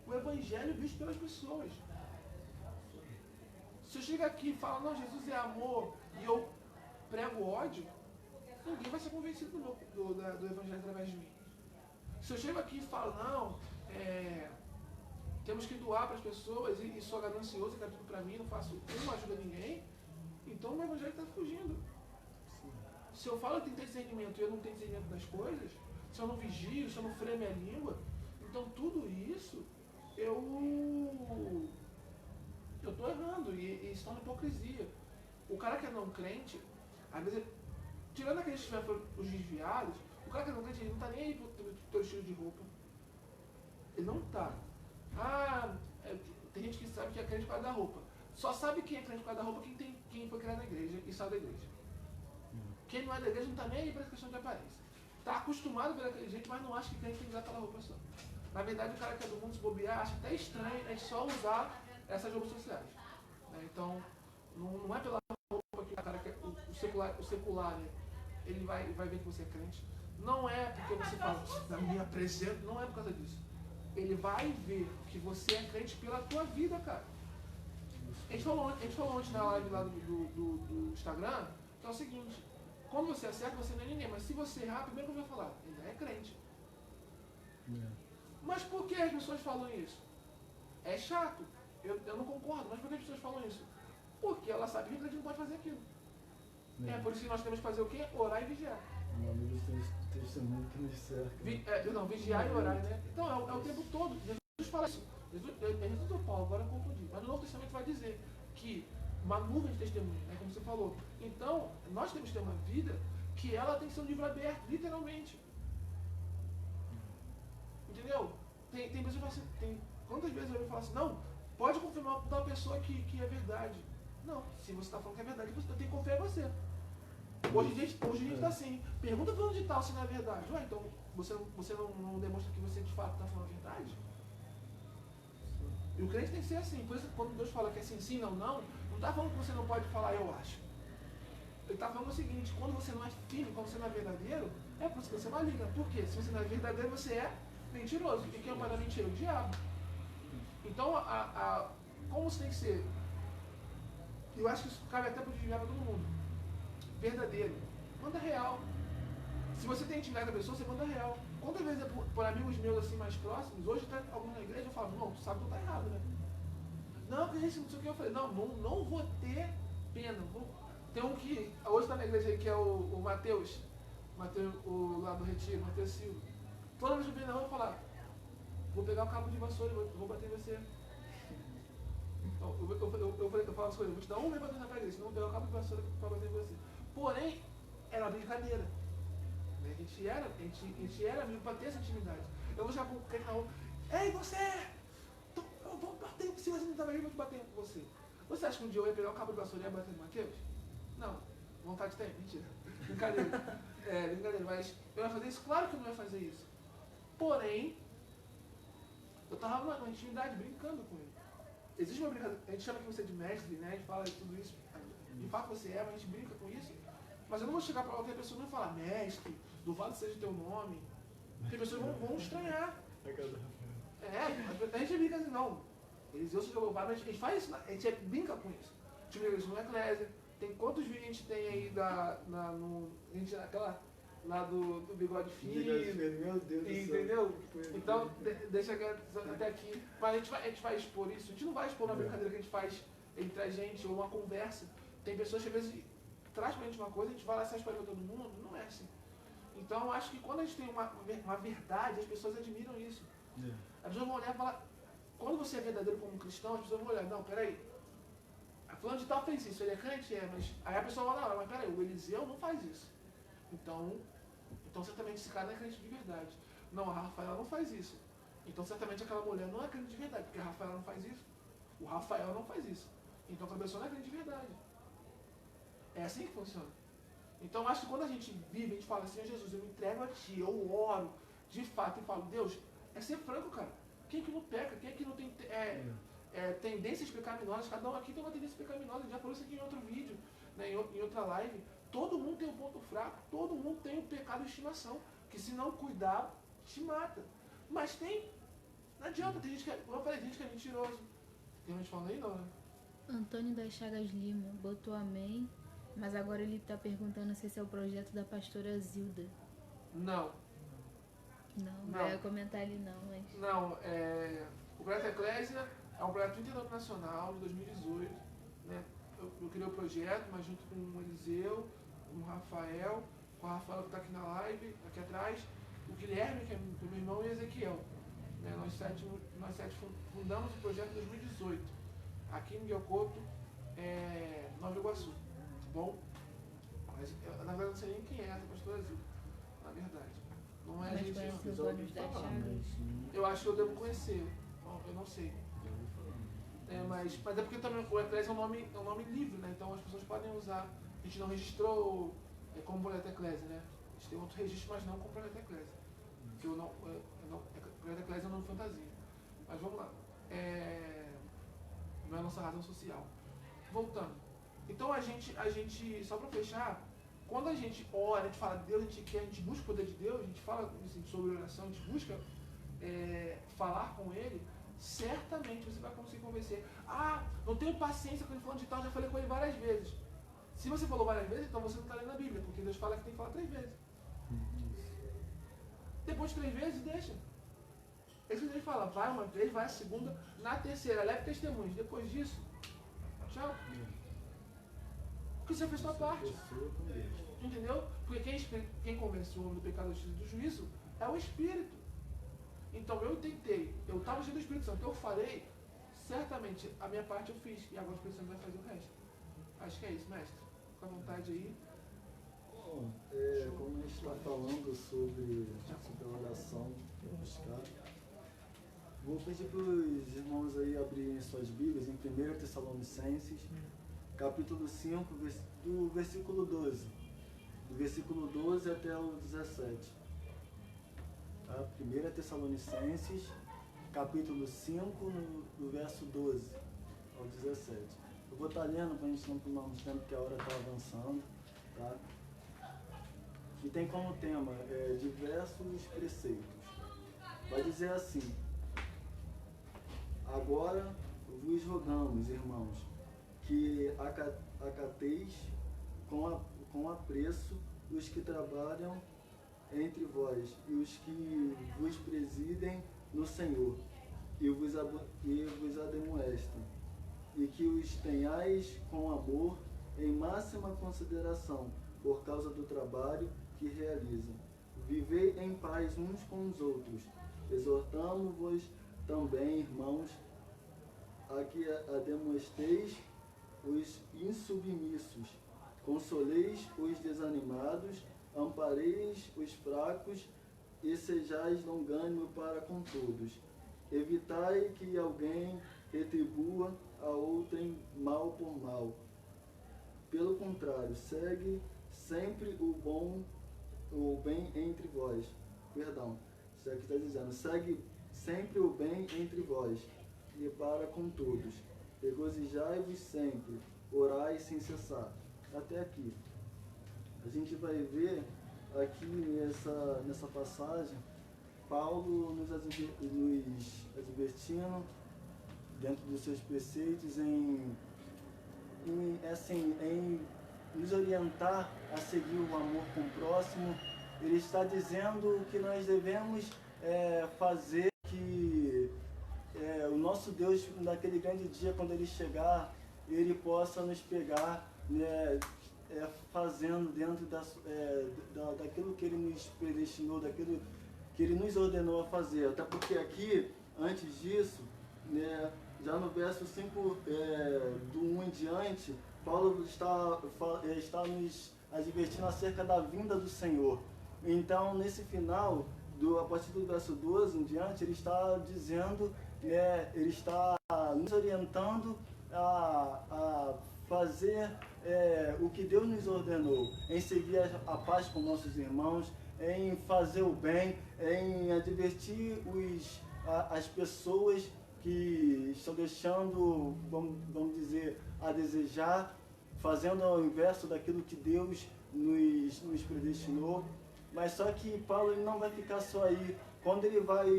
o evangelho visto pelas pessoas. Se eu chego aqui e falo, não, Jesus é amor, e eu prego ódio, ninguém vai ser convencido do evangelho através de mim. Se eu chego aqui e falo, não, temos que doar para as pessoas e sou ganancioso e quero tudo para mim, não ajuda ninguém, então o evangelho está fugindo. Se eu falo que eu tenho discernimento e eu não tenho discernimento das coisas, se eu não vigio, se eu não freio minha língua, então tudo isso eu estou errando e isso é uma hipocrisia. O cara que é não crente, às vezes, tirando aqueles que foram os desviados, o cara que é não crente, ele não está nem aí pro teu estilo de roupa. Ele não está. Tem gente que sabe que é crente por causa da roupa. Só sabe quem é crente por causa da roupa quem foi criado na igreja e saiu da igreja. Quem não é da igreja não está nem aí para essa questão de aparência. Está acostumado a ver aquele gente, mas não acha que crente tem que usar aquela roupa só. Na verdade, o cara que é do mundo se bobear acha até estranho a gente só usar essas roupas sociais. Então, não é pela roupa que o cara quer, o secular, né? Ele vai ver que você é crente. Não é porque você fala, me apresento, não é por causa disso. Ele vai ver que você é crente pela tua vida, cara. A gente falou ontem na live lá do Instagram, que é o seguinte, quando você acerta, você não é ninguém, mas se você errar, primeiro que eu vou falar, ele é crente. Mas por que as pessoas falam isso? É chato, eu não concordo, mas por que as pessoas falam isso? Porque ela sabe que o crente não pode fazer aquilo. É por isso que nós temos que fazer o quê? Orar e vigiar. Meu amigo tem testemunho que nos cerca. Vigiar e orar, né? Então é o tempo todo. Jesus fala isso. Jesus ou Paulo, agora eu confundi. Mas no Novo Testamento vai dizer que uma nuvem de testemunho, né, como você falou. Então, nós temos que ter uma vida que ela tem que ser um livro aberto, literalmente. Entendeu? Tem pessoas que falam assim, quantas vezes eu ouvi falar assim, não, pode confirmar da pessoa que é verdade. Não, se você está falando que é verdade, você tem que confiar em você. Hoje a gente está assim, pergunta falando de tal se não é verdade. Ué, então você não demonstra que você de fato está falando a verdade? E o crente tem que ser assim. Por isso, quando Deus fala que é sim, sim, não está falando que você não pode falar eu acho. Ele está falando o seguinte, quando você não é firme, quando você não é verdadeiro, é por isso que você é maligno. Por quê? Se você não é verdadeiro, você é mentiroso. E quem é o pai da mentira? O diabo. Então, como você tem que ser? Eu acho que isso cabe até para desviar para todo mundo. Verdadeiro. Manda real. Se você tem intimidade com a pessoa, você manda real. Quantas vezes é por amigos meus assim mais próximos, hoje tá algum na igreja, eu falo, não, tu sabe que tu tá errado, né? Não, que isso, não sei o que. Eu falei, não vou ter pena. Tem um que hoje tá na igreja aí, que é o Mateus, o lá do Retiro, Mateus Silva. Toda vez que eu venho na rua, eu vou falar, vou pegar o cabo de vassoura e vou bater em você. Então, eu falo as coisas, vou te dar um mês pra tentar pra igreja, senão eu vou pegar o cabo de vassoura pra bater em você. Porém, era uma brincadeira. A gente era amigo pra ter essa intimidade. Eu vou chegar pro crente na rua, ei, você! Eu vou bater, se você não tá bem, eu vou te bater com você. Você acha que um dia eu ia pegar o cabo de vassoura e ia bater no Mateus? Não. Vontade tem? Mentira. Brincadeira. Brincadeira, mas eu ia fazer isso? Claro que eu não ia fazer isso. Porém, eu tava numa intimidade brincando com ele. Existe uma brincadeira, a gente chama aqui você de mestre, né? A gente fala de tudo isso. De fato você é, mas a gente brinca com isso. Mas eu não vou chegar para outra pessoa e não falar, mestre, louvado seja o teu nome. Porque as pessoas vão estranhar. A gente brinca assim, não. Eliseu seja louvado, mas a gente faz isso, a gente brinca com isso. Tipo, isso não é eclésia. Tem quantos vídeos a gente tem aí naquela lá do bigode fino. Meu Deus do céu. Entendeu? Então, deixa até aqui. Mas a gente vai expor isso. A gente não vai expor uma brincadeira que a gente faz entre a gente, ou uma conversa. Tem pessoas que às vezes traz pra gente uma coisa, a gente vai lá e sai espalhando todo mundo. Não é assim. Então, eu acho que quando a gente tem uma verdade, as pessoas admiram isso. As pessoas vão olhar e falar, quando você é verdadeiro como cristão, as pessoas vão olhar, não, peraí, a fulano de tal fez isso, ele é crente? Mas aí a pessoa vai lá, mas peraí, o Eliseu não faz isso. Então certamente esse cara não é crente de verdade. Não, a Rafaela não faz isso. Então certamente aquela mulher não é crente de verdade, porque a Rafaela não faz isso, o Rafael não faz isso. Então aquela pessoa não é crente de verdade. É assim que funciona. Então acho que quando a gente vive, a gente fala assim, Jesus, eu me entrego a ti, eu oro, de fato, e falo, Deus, é ser franco, cara. Quem que não peca? Quem que não tem tendências pecaminosas? Cada um aqui tem uma tendência pecaminosa, a gente já falou isso aqui em outro vídeo, né, em outra live. Todo mundo tem um ponto fraco, todo mundo tem um pecado de estimação, que se não cuidar, te mata. Mas não adianta, tem gente que é mentiroso. Tem gente falando aí não, né? Antônio das Chagas Lima botou amém, mas agora ele tá perguntando se esse é o projeto da pastora Zilda. Não, Não vai comentar ali não, mas... não. O Projeto Eclésia é um projeto internacional de 2018. Né? Eu criei o projeto, mas junto com o Eliseu, com o Rafael que está aqui na live, aqui atrás, o Guilherme, que é meu irmão, e Ezequiel. Né? Nós sete fundamos o projeto em 2018, aqui em Miguel Couto, Nova Iguaçu. Tá bom? Mas, na verdade, eu não sei nem quem é essa pastora Zilda, na verdade. Não é a Mas gente. conhece o Antônio das Chagas? Eu acho que eu devo conhecer, eu não sei. Mas é porque também o Eclésia é um nome livre, né? Então as pessoas podem usar. A gente não registrou como Projeto Eclésia, né? A gente tem outro registro, mas não como Projeto Eclésia. Porque Projeto Eclésia é um nome fantasia. Mas vamos lá. Não é a nossa razão social. Voltando. Então a gente, só para fechar, quando a gente ora, a gente fala de Deus, a gente busca o poder de Deus, a gente fala assim, sobre oração, a gente busca falar com Ele, certamente você vai conseguir convencer. Não tenho paciência com ele falando de tal, já falei com ele várias vezes. Se você falou várias vezes, então você não está lendo a Bíblia, porque Deus fala que tem que falar 3 vezes. Depois de 3 vezes, deixa. Esse Deus fala, vai uma vez, vai a segunda, na terceira, leve testemunhos. Depois disso, tchau. Porque você fez sua parte. Entendeu? Porque quem convence o homem do pecado, do juízo é o Espírito. Então eu tentei, eu estava cheio do Espírito Santo, eu falei, certamente a minha parte eu fiz, e agora o Espírito Santo vai fazer o resto. Acho que é isso, mestre. Fica à vontade aí. Bom, como a gente está falando sobre a oração, buscar, vou pedir para os irmãos aí abrirem suas Bíblias em 1 Tessalonicenses, capítulo 5, do versículo 12. Do versículo 12 até o 17. Tá? 1 Tessalonicenses, capítulo 5, do verso 12 ao 17. Eu vou estar lendo para a gente não tomar muito tempo, porque a hora está avançando. Tá? E tem como tema diversos preceitos. Vai dizer assim: agora vos rogamos, irmãos, que acateis com apreço os que trabalham entre vós e os que vos presidem no Senhor e vos admoestem, e que os tenhais com amor em máxima consideração por causa do trabalho que realizam. Vivei em paz uns com os outros. Exortamo-vos também, irmãos, a que admoesteis os insubmissos, consoleis os desanimados, ampareis os fracos e sejais longânimo para com todos. Evitai que alguém retribua a outrem mal por mal. Pelo contrário, segue sempre o bem entre vós. Perdão, isso aqui está dizendo, segue sempre o bem entre vós e para com todos. Regozijai-vos sempre, orai sem cessar. Até aqui. A gente vai ver aqui nessa passagem Paulo nos advertindo dentro dos seus preceitos em nos orientar a seguir o amor com o próximo. Ele está dizendo que nós devemos fazer que o nosso Deus, naquele grande dia, quando Ele chegar, Ele possa nos pegar, né, fazendo dentro daquilo que Ele nos predestinou, daquilo que Ele nos ordenou a fazer. Até porque aqui, antes disso, né, já no verso 5, do 1 em diante, Paulo está nos advertindo acerca da vinda do Senhor. Então, nesse final, a partir do verso 12 em diante, ele está dizendo, ele está nos orientando a fazer o que Deus nos ordenou, em seguir a paz com nossos irmãos, em fazer o bem, em advertir as pessoas que estão deixando, vamos dizer, a desejar, fazendo ao inverso daquilo que Deus nos predestinou. Mas só que Paulo ele não vai ficar só aí. Quando ele vai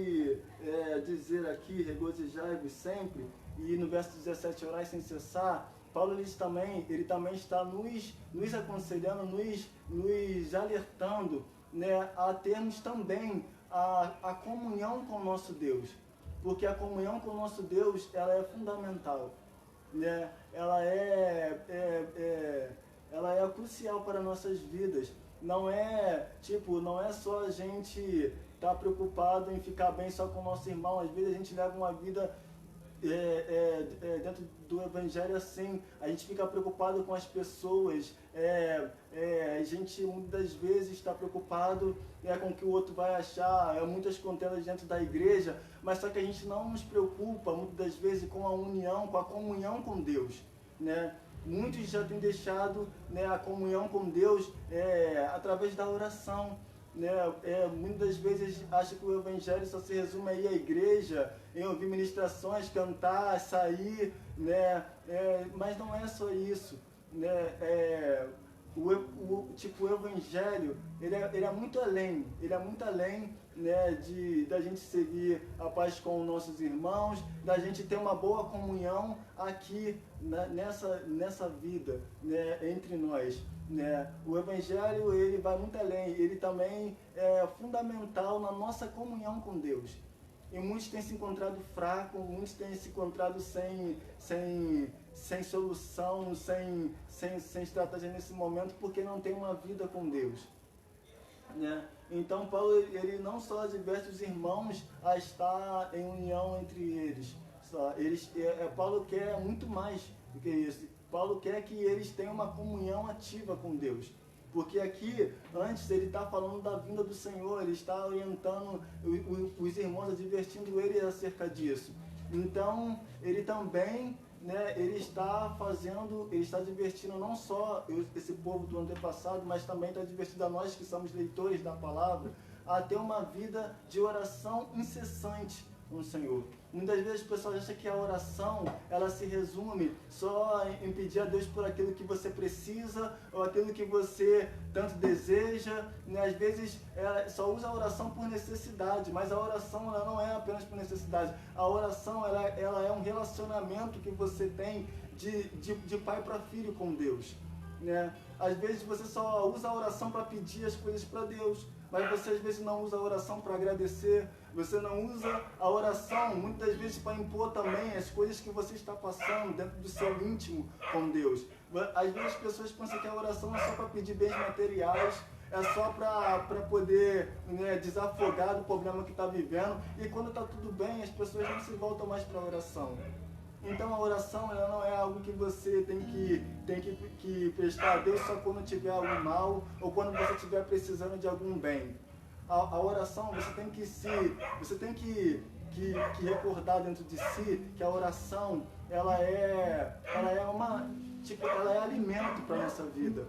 dizer aqui, regozijai-vos sempre, e no verso 17, orai sem cessar, Paulo ele também está nos aconselhando, nos alertando, né, a termos também a comunhão com o nosso Deus. Porque a comunhão com o nosso Deus, ela é fundamental, né? Ela é crucial para nossas vidas. Não é só a gente estar preocupado em ficar bem só com o nosso irmão. Às vezes a gente leva uma vida dentro do Evangelho assim, a gente fica preocupado com as pessoas, a gente muitas vezes está preocupado com o que o outro vai achar, muitas contendas dentro da igreja, mas só que a gente não nos preocupa muitas das vezes com a união, com a comunhão com Deus, né? Muitos já têm deixado, né, a comunhão com Deus através da oração. Né, muitas vezes acha que o Evangelho só se resume aí à igreja, em ouvir ministrações, cantar, sair, né, mas não é só isso, né, o Evangelho ele é muito além, né, da gente seguir a paz com nossos irmãos, da gente ter uma boa comunhão aqui nessa vida, né, entre nós. Né? O Evangelho ele vai muito além, ele também é fundamental na nossa comunhão com Deus. E muitos têm se encontrado fracos, muitos têm se encontrado sem solução, sem estratégia nesse momento, porque não tem uma vida com Deus. Né? Então Paulo ele não só adverte os irmãos a estar em união entre eles. Paulo quer muito mais do que isso. Paulo quer que eles tenham uma comunhão ativa com Deus. Porque aqui, antes, ele está falando da vinda do Senhor, ele está orientando os irmãos, advertindo eles acerca disso. Então, ele também, né, ele está advertindo não só esse povo do antepassado, mas também está advertindo a nós que somos leitores da palavra, a ter uma vida de oração incessante com o Senhor. Muitas vezes as pessoas acham que a oração ela se resume só em pedir a Deus por aquilo que você precisa ou aquilo que você tanto deseja, né? Às vezes só usa a oração por necessidade, mas a oração ela não é apenas por necessidade. A oração ela é um relacionamento que você tem de pai para filho com Deus, né? Às vezes você só usa a oração para pedir as coisas para Deus, mas você às vezes não usa a oração para agradecer, você não usa a oração muitas vezes para impor também as coisas que você está passando dentro do seu íntimo com Deus. Às vezes as pessoas pensam que a oração é só para pedir bens materiais, é só para poder, né, desafogar do problema que está vivendo, e quando está tudo bem as pessoas não se voltam mais para a oração. Então a oração ela não é algo que você tem que prestar a Deus só quando tiver algum mal ou quando você estiver precisando de algum bem. A oração você tem que recordar dentro de si que a oração ela é alimento para a nossa vida.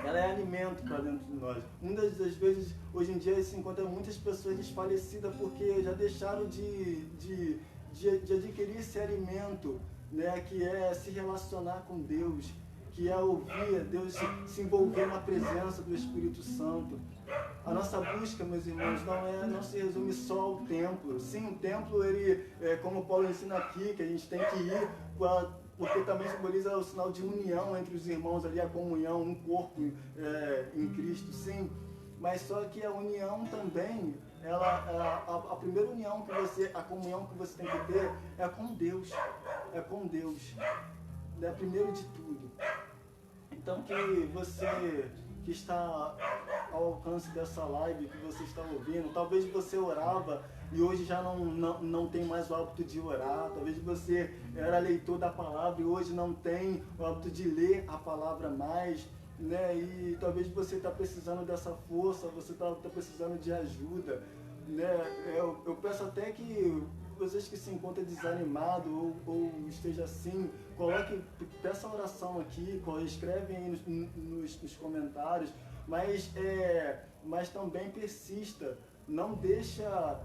Ela é alimento para dentro de nós. Muitas das vezes, hoje em dia, se encontra muitas pessoas desfalecidas porque já deixaram de adquirir esse alimento, né, que é se relacionar com Deus, que é ouvir Deus, se envolver na presença do Espírito Santo. A nossa busca, meus irmãos, não se resume só ao templo. Sim, o templo, ele, como Paulo ensina aqui, que a gente tem que ir, porque também simboliza o sinal de união entre os irmãos ali, a comunhão, um corpo em Cristo, sim. Mas só que a união também, a primeira união a comunhão que você tem que ter é com Deus. É com Deus. É primeiro de tudo. Então que você que está ao alcance dessa live, que você está ouvindo, talvez você orava e hoje já não tem mais o hábito de orar, talvez você era leitor da palavra e hoje não tem o hábito de ler a palavra mais, né? E talvez você está precisando dessa força, você está precisando de ajuda, né? Eu peço até que vocês que se encontram desanimados ou esteja assim, peça a oração aqui, escrevem aí nos comentários, mas também persista, não deixa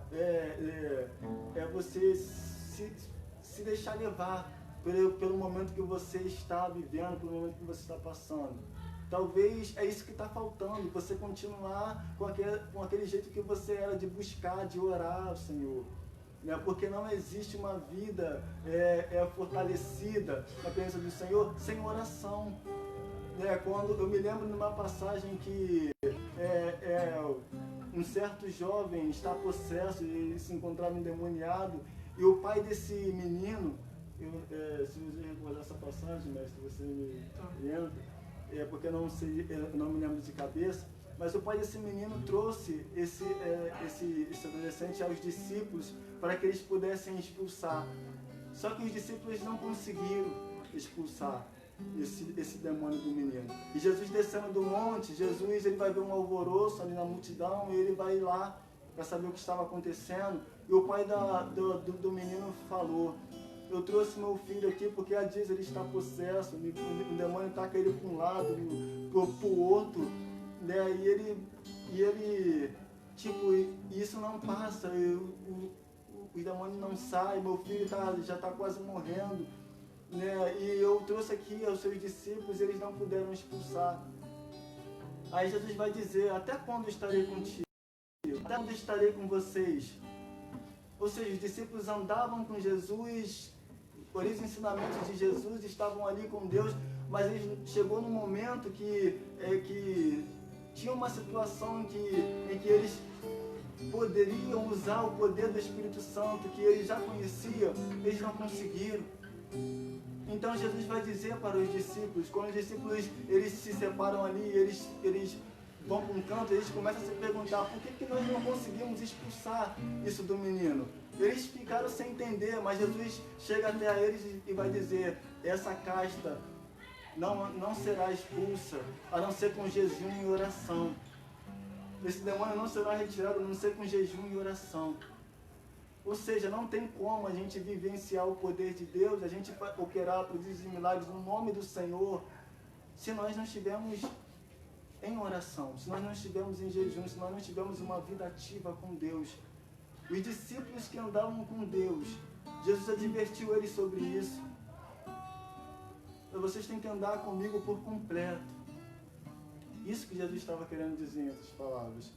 você se deixar levar pelo momento que você está vivendo, pelo momento que você está passando. Talvez é isso que está faltando, você continuar com aquele jeito que você era de buscar, de orar ao Senhor. né? Porque não existe uma vida fortalecida na presença do Senhor sem oração. Né? Quando eu me lembro de uma passagem que um certo jovem está possesso e se encontrava endemoniado, e o pai desse menino, se você recordar essa passagem, mestre, você me lembra, porque eu não me lembro de cabeça, mas o pai desse menino trouxe esse adolescente aos discípulos para que eles pudessem expulsar. Só que os discípulos não conseguiram expulsar esse demônio do menino. E Jesus descendo do monte, ele vai ver um alvoroço ali na multidão, e ele vai lá para saber o que estava acontecendo. E o pai do menino falou: eu trouxe meu filho aqui porque há dias ele está possesso, o demônio ataca ele para um lado, para o outro, né? E ele tipo, isso não passa, o demônio não sai, meu filho já está quase morrendo, né? E eu trouxe aqui aos seus discípulos, eles não puderam expulsar. Aí Jesus vai dizer: até quando estarei contigo? Até quando estarei com vocês? Ou seja, os discípulos andavam com Jesus, por os ensinamentos de Jesus, estavam ali com Deus, mas chegou num momento que tinha uma situação em que eles poderiam usar o poder do Espírito Santo, que eles já conheciam, eles não conseguiram. Então Jesus vai dizer para os discípulos, quando os discípulos eles se separam ali, eles vão para um canto, eles começam a se perguntar: por que nós não conseguimos expulsar isso do menino? Eles ficaram sem entender, mas Jesus chega até eles e vai dizer: essa casta não será expulsa, a não ser com jejum e oração. Esse demônio não será retirado, a não ser com jejum e oração. Ou seja, não tem como a gente vivenciar o poder de Deus, a gente operar prodígios e milagres no nome do Senhor, se nós não estivermos em oração, se nós não estivermos em jejum, se nós não tivermos uma vida ativa com Deus. Os discípulos que andavam com Deus, Jesus advertiu eles sobre isso. Vocês têm que andar comigo por completo. Isso que Jesus estava querendo dizer em outras palavras.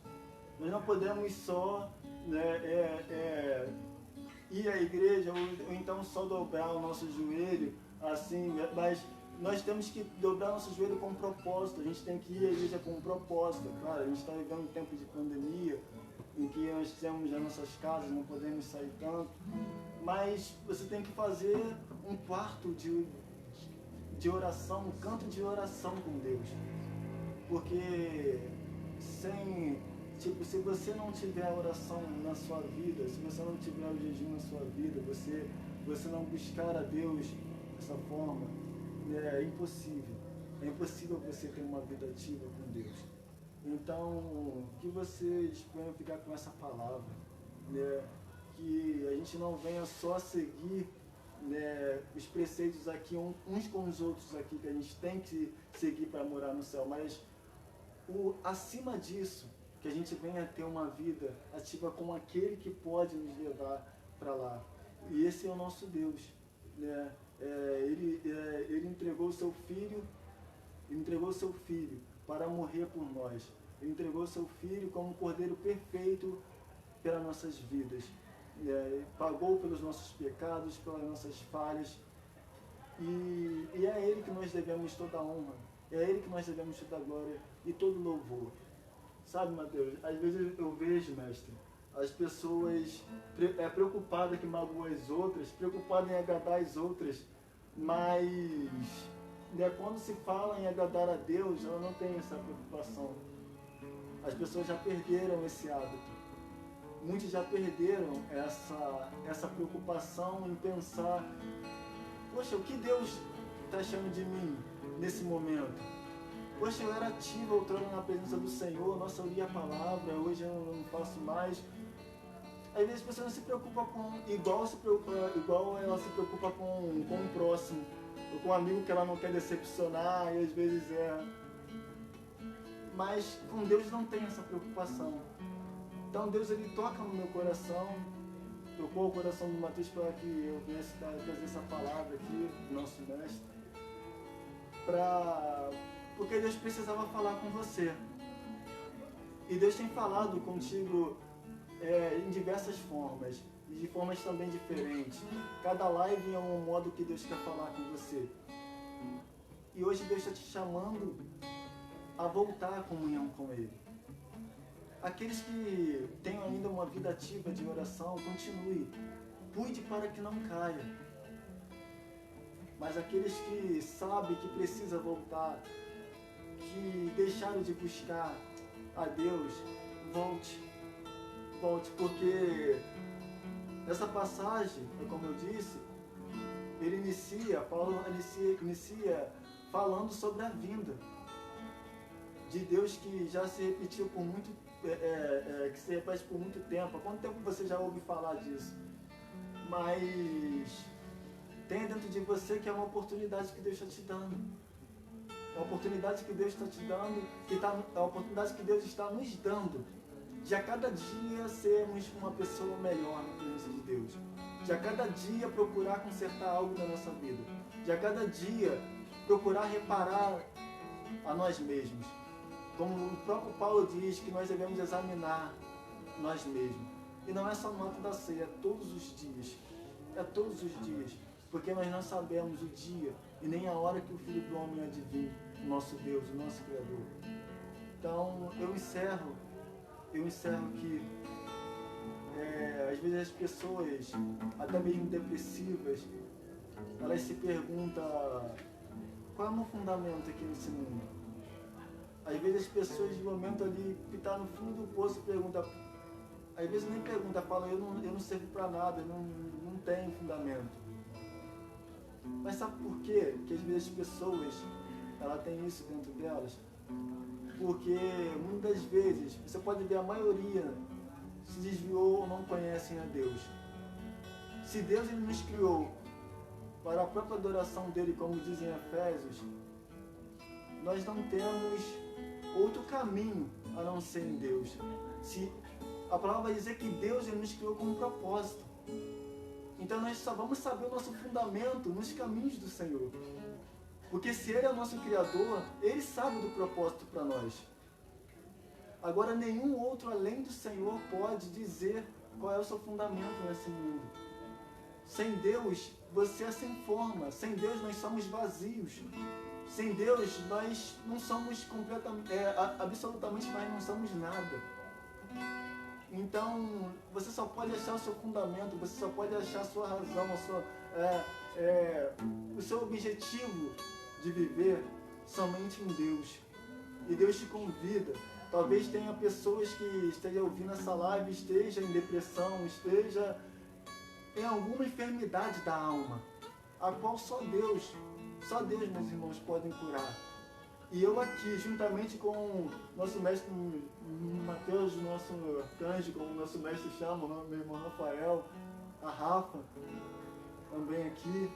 Nós não podemos só ir à igreja ou então só dobrar o nosso joelho assim, mas nós temos que dobrar nosso joelho com um propósito. A gente tem que ir à igreja com um propósito. Claro, a gente está vivendo um tempo de pandemia, em que nós temos as nossas casas, não podemos sair tanto, mas você tem que fazer um quarto de oração, um canto de oração com Deus. Porque se você não tiver a oração na sua vida, se você não tiver o jejum na sua vida, você não buscar a Deus dessa forma, é impossível. É impossível você ter uma vida ativa com Deus. Então, que vocês venham ficar com essa palavra, né? Que a gente não venha só seguir, né, os preceitos aqui uns com os outros aqui, que a gente tem que seguir para morar no céu, mas acima disso, que a gente venha ter uma vida ativa com aquele que pode nos levar para lá. E esse é o nosso Deus, né? Ele entregou o seu filho para morrer por nós. Ele entregou o seu filho como um cordeiro perfeito pelas nossas vidas. Pagou pelos nossos pecados, pelas nossas falhas. E é a Ele que nós devemos toda a honra. É a Ele que nós devemos toda a glória e todo louvor. Sabe, Mateus, às vezes eu vejo, mestre, as pessoas preocupadas que magoam as outras, preocupadas em agradar as outras, mas quando se fala em agradar a Deus, ela não tem essa preocupação. As pessoas já perderam esse hábito. Muitos já perderam essa preocupação em pensar: poxa, o que Deus está achando de mim nesse momento? Poxa, eu era ativo outrora na presença do Senhor, nossa, eu lia a palavra, hoje eu não faço mais. Às vezes a pessoa não se preocupa igual ela se preocupa com o próximo, ou com um amigo que ela não quer decepcionar, e às vezes Mas com Deus não tem essa preocupação. Então Deus, Ele toca no meu coração, tocou o coração do Mateus para que eu viesse trazer essa palavra aqui, do nosso mestre, porque Deus precisava falar com você. E Deus tem falado contigo em diversas formas. de formas também diferentes. Cada live é um modo que Deus quer falar com você. E hoje Deus está te chamando a voltar à comunhão com Ele. Aqueles que têm ainda uma vida ativa de oração, continue. Cuide para que não caia. Mas aqueles que sabem que precisa voltar, que deixaram de buscar a Deus, volte. Volte, porque nessa passagem, como eu disse, Paulo inicia falando sobre a vinda de Deus que já se repetiu por muito que se repete por muito tempo. Há quanto tempo você já ouve falar disso? Mas tenha dentro de você que é uma oportunidade que Deus está te dando. É uma oportunidade que Deus está te dando, é uma oportunidade que Deus está nos dando, de a cada dia sermos uma pessoa melhor na presença de Deus. De a cada dia procurar consertar algo na nossa vida. De a cada dia procurar reparar a nós mesmos. Como o próprio Paulo diz, que nós devemos examinar nós mesmos. E não é só no ato da ceia, é todos os dias. É todos os dias. Porque nós não sabemos o dia e nem a hora que o Filho do Homem há de vir, o nosso Deus, o nosso Criador. Então, eu encerro que às vezes as pessoas, até mesmo depressivas, elas se perguntam qual é o meu fundamento aqui nesse mundo. Às vezes as pessoas de momento ali que está no fundo do poço perguntam, às vezes nem pergunta, fala, eu não servo para nada, eu não tenho fundamento. Mas sabe por quê? Que às vezes as pessoas, ela tem isso dentro delas? Porque muitas vezes, você pode ver a maioria se desviou ou não conhecem a Deus. Se Deus ele nos criou para a própria adoração dele, como dizem Efésios, nós não temos outro caminho a não ser em Deus. A palavra vai dizer que Deus ele nos criou com um propósito. Então nós só vamos saber o nosso fundamento nos caminhos do Senhor. Porque se Ele é o nosso Criador, Ele sabe do propósito para nós. Agora nenhum outro além do Senhor pode dizer qual é o seu fundamento nesse mundo. Sem Deus, você é sem forma. Sem Deus, nós somos vazios. Sem Deus, nós não somos completamente, absolutamente nós não somos nada. Então, você só pode achar o seu fundamento, você só pode achar a sua razão, o seu objetivo de viver somente em Deus. E Deus te convida. Talvez tenha pessoas que estejam ouvindo essa live, esteja em depressão, esteja em alguma enfermidade da alma, a qual só Deus, meus irmãos, podem curar. E eu aqui, juntamente com o nosso mestre Mateus, nosso arcanjo, como o nosso mestre chama, meu irmão Rafael, a Rafa, também aqui,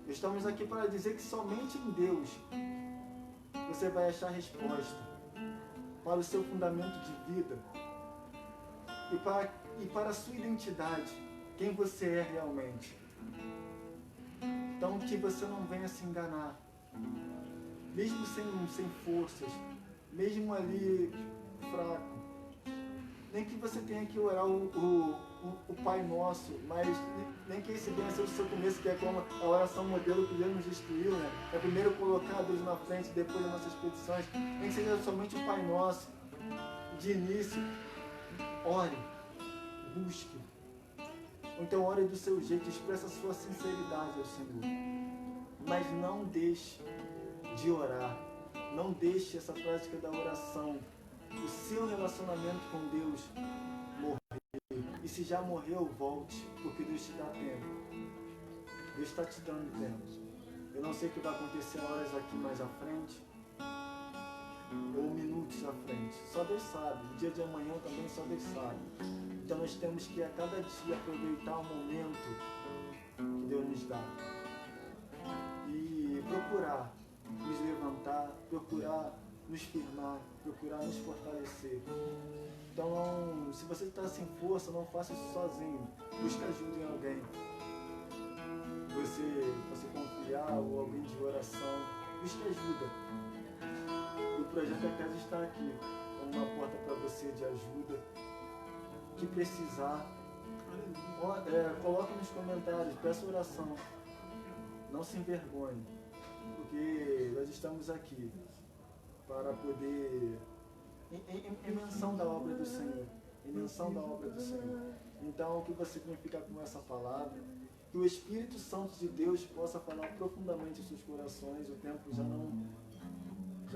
estamos aqui para dizer que somente em Deus você vai achar resposta para o seu fundamento de vida e para a sua identidade, quem você é realmente. Então que você não venha se enganar, mesmo sem forças, mesmo ali fraco. Nem que você tenha que orar o Pai Nosso, mas nem que esse venha ser o seu começo, que é como a oração modelo que Deus nos instruiu, né? É primeiro colocar Deus na frente, depois as nossas petições. Nem que seja somente o Pai Nosso. De início, ore, busque. Ou então ore do seu jeito, expressa a sua sinceridade ao Senhor. Mas não deixe de orar. Não deixe essa prática da oração, o seu relacionamento com Deus, morrer. E se já morreu, volte, porque Deus te dá tempo. Deus está te dando tempo. Eu não sei o que vai acontecer horas aqui mais à frente, ou minutos à frente. Só Deus sabe. O dia de amanhã também só Deus sabe. Então nós temos que a cada dia aproveitar o momento que Deus nos dá. E procurar nos levantar, procurar nos firmar, procurar nos fortalecer. Então, se você está sem força, não faça isso sozinho. Busque ajuda em alguém. Você confiar ou alguém de oração, busque ajuda. E o Projeto A Casa está aqui como uma porta para você de ajuda, que precisar, Aleluia. coloque nos comentários, peça oração. Não se envergonhe, porque nós estamos aqui para poder, em menção da obra do Senhor, em menção da obra do Senhor. Então, o que você significa com essa palavra? Que o Espírito Santo de Deus possa falar profundamente em seus corações. O tempo já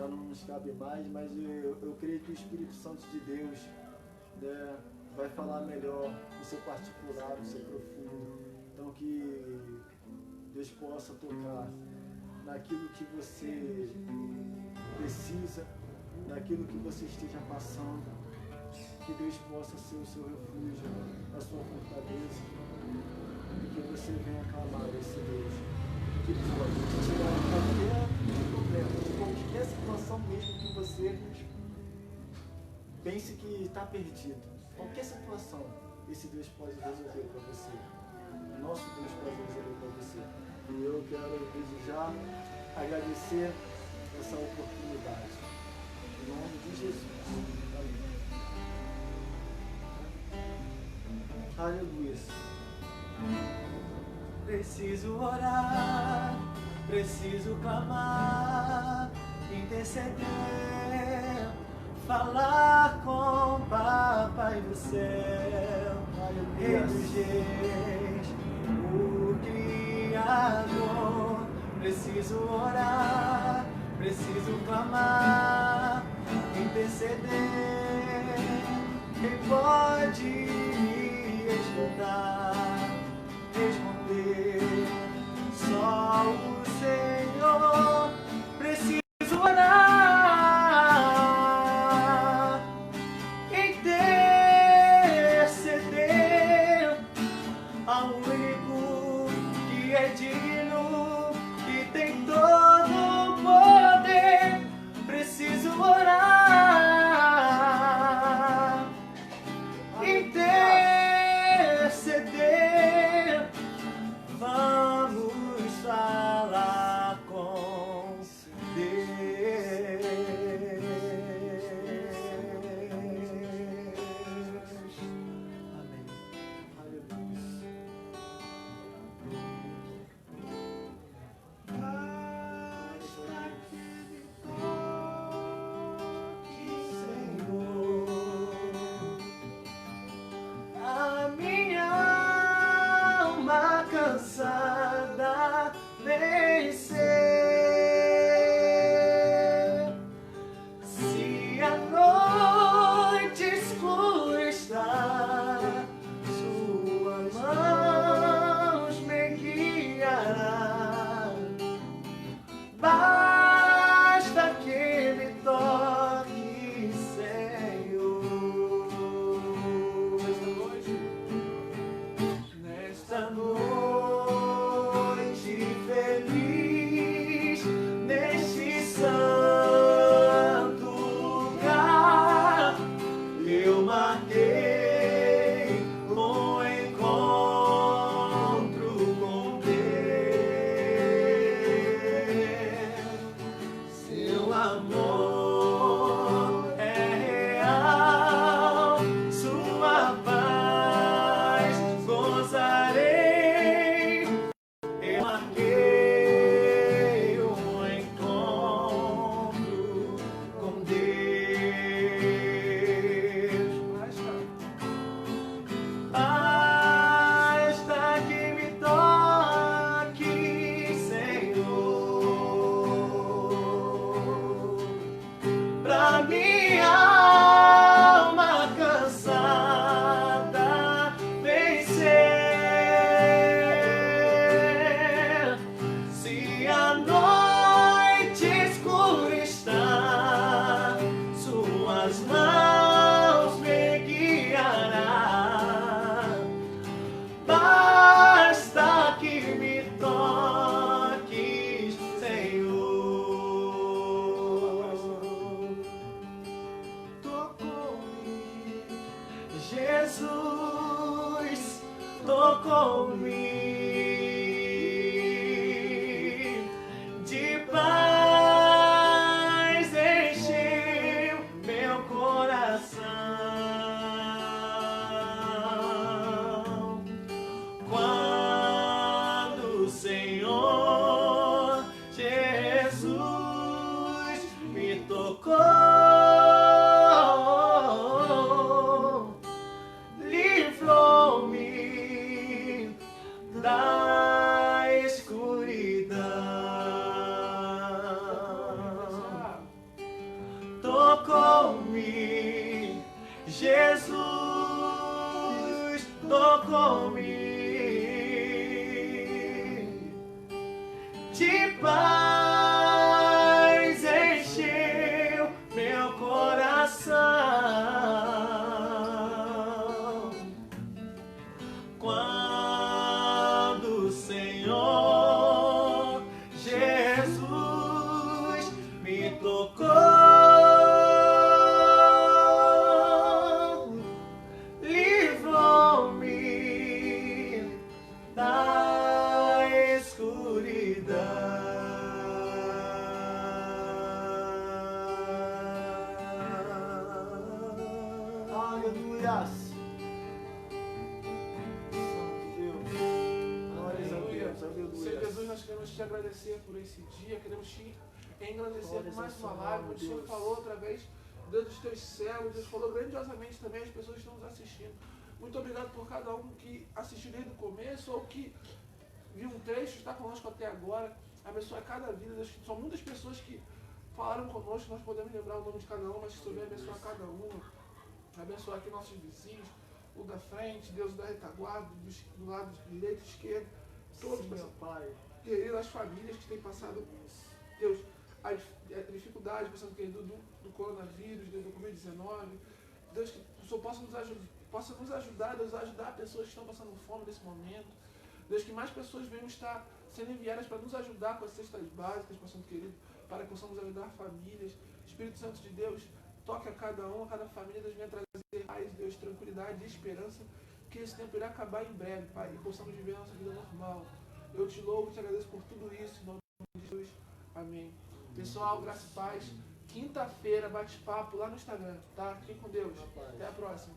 não nos cabe mais, mas eu creio que o Espírito Santo de Deus, né, vai falar melhor no seu particular, no seu profundo. Então, que Deus possa tocar naquilo que você precisa, naquilo que você esteja passando. Que Deus possa ser o seu refúgio, a sua fortaleza, e que você venha clamar a esse Deus que pode tirar qualquer problema, de qualquer situação mesmo que você pense que está perdido. Qualquer situação, esse Deus pode resolver para você. O nosso Deus pode resolver para você. E eu quero desde já agradecer essa oportunidade. Em nome de Jesus. Amém. Aleluia. Preciso orar, preciso clamar, interceder, falar com o Papai do céu, Rei dos Reis, o Criador. Preciso orar, preciso clamar, interceder. Quem pode me escutar, responder? Só o Senhor. Preciso orar, interceder ao único que é digno, que tem todo o poder. Preciso orar, interceder. Vamos falar com Deus. Amém. Aleluia. A minha alma cansada vencer. Se a noite escura está, suas mãos me guiará. Basta que me toque, Senhor. Nesta noite feliz, neste santo lugar, eu marquei um encontro com Deus. Seu amor é real, sua paz gozarei. Eu marquei um encontro com Deus. Basta que me toque, Senhor, pra minha alma cansada vencer. Se a noite escura está, suas mãos me guiará. Basta que me toques, Senhor. Tocou-me, Jesus, tocou-me. De paz encheu meu coração. Jesus tocou-me, de paz encheu meu coração. Quando o Senhor Jesus me tocou, livrou-me da escuridão. Aleluia. Santo Deus. Glórias a Aleluia. Deus. Aleluia. Senhor Jesus, nós queremos te agradecer por esse dia, queremos te engrandecer por Glórias mais ao uma seu live, nome, onde o Senhor Deus. falou através dos teus servos, Deus falou grandiosamente também as pessoas que estão nos assistindo. Muito obrigado por cada um que assistiu desde o começo ou que viu um trecho, está conosco até agora. Abençoa cada vida, Deus. São muitas pessoas que falaram conosco, nós podemos lembrar o nome de cada um, mas que também abençoar cada uma. Abençoar aqui nossos vizinhos, o da frente, Deus da retaguarda, do lado direito e esquerdo, todos, Sim, meu Pai. querido, as famílias que têm passado, Deus, as dificuldades, passando querido, do coronavírus, Deus, do Covid-19. Deus, que o Senhor possa nos ajudar, Deus, a ajudar pessoas que estão passando fome nesse momento. Deus, que mais pessoas venham estar sendo enviadas para nos ajudar com as cestas básicas, passando querido, para que possamos ajudar famílias. Espírito Santo de Deus, toque a cada um, a cada família, Deus, venha trazer paz, Deus, tranquilidade e esperança, que esse tempo irá acabar em breve, Pai, e possamos viver a nossa vida normal. Eu te louvo e te agradeço por tudo isso, em nome de Jesus. Amém. Pessoal, graça e paz. Quinta-feira, bate-papo lá no Instagram, tá? Fiquem com Deus. Até a próxima.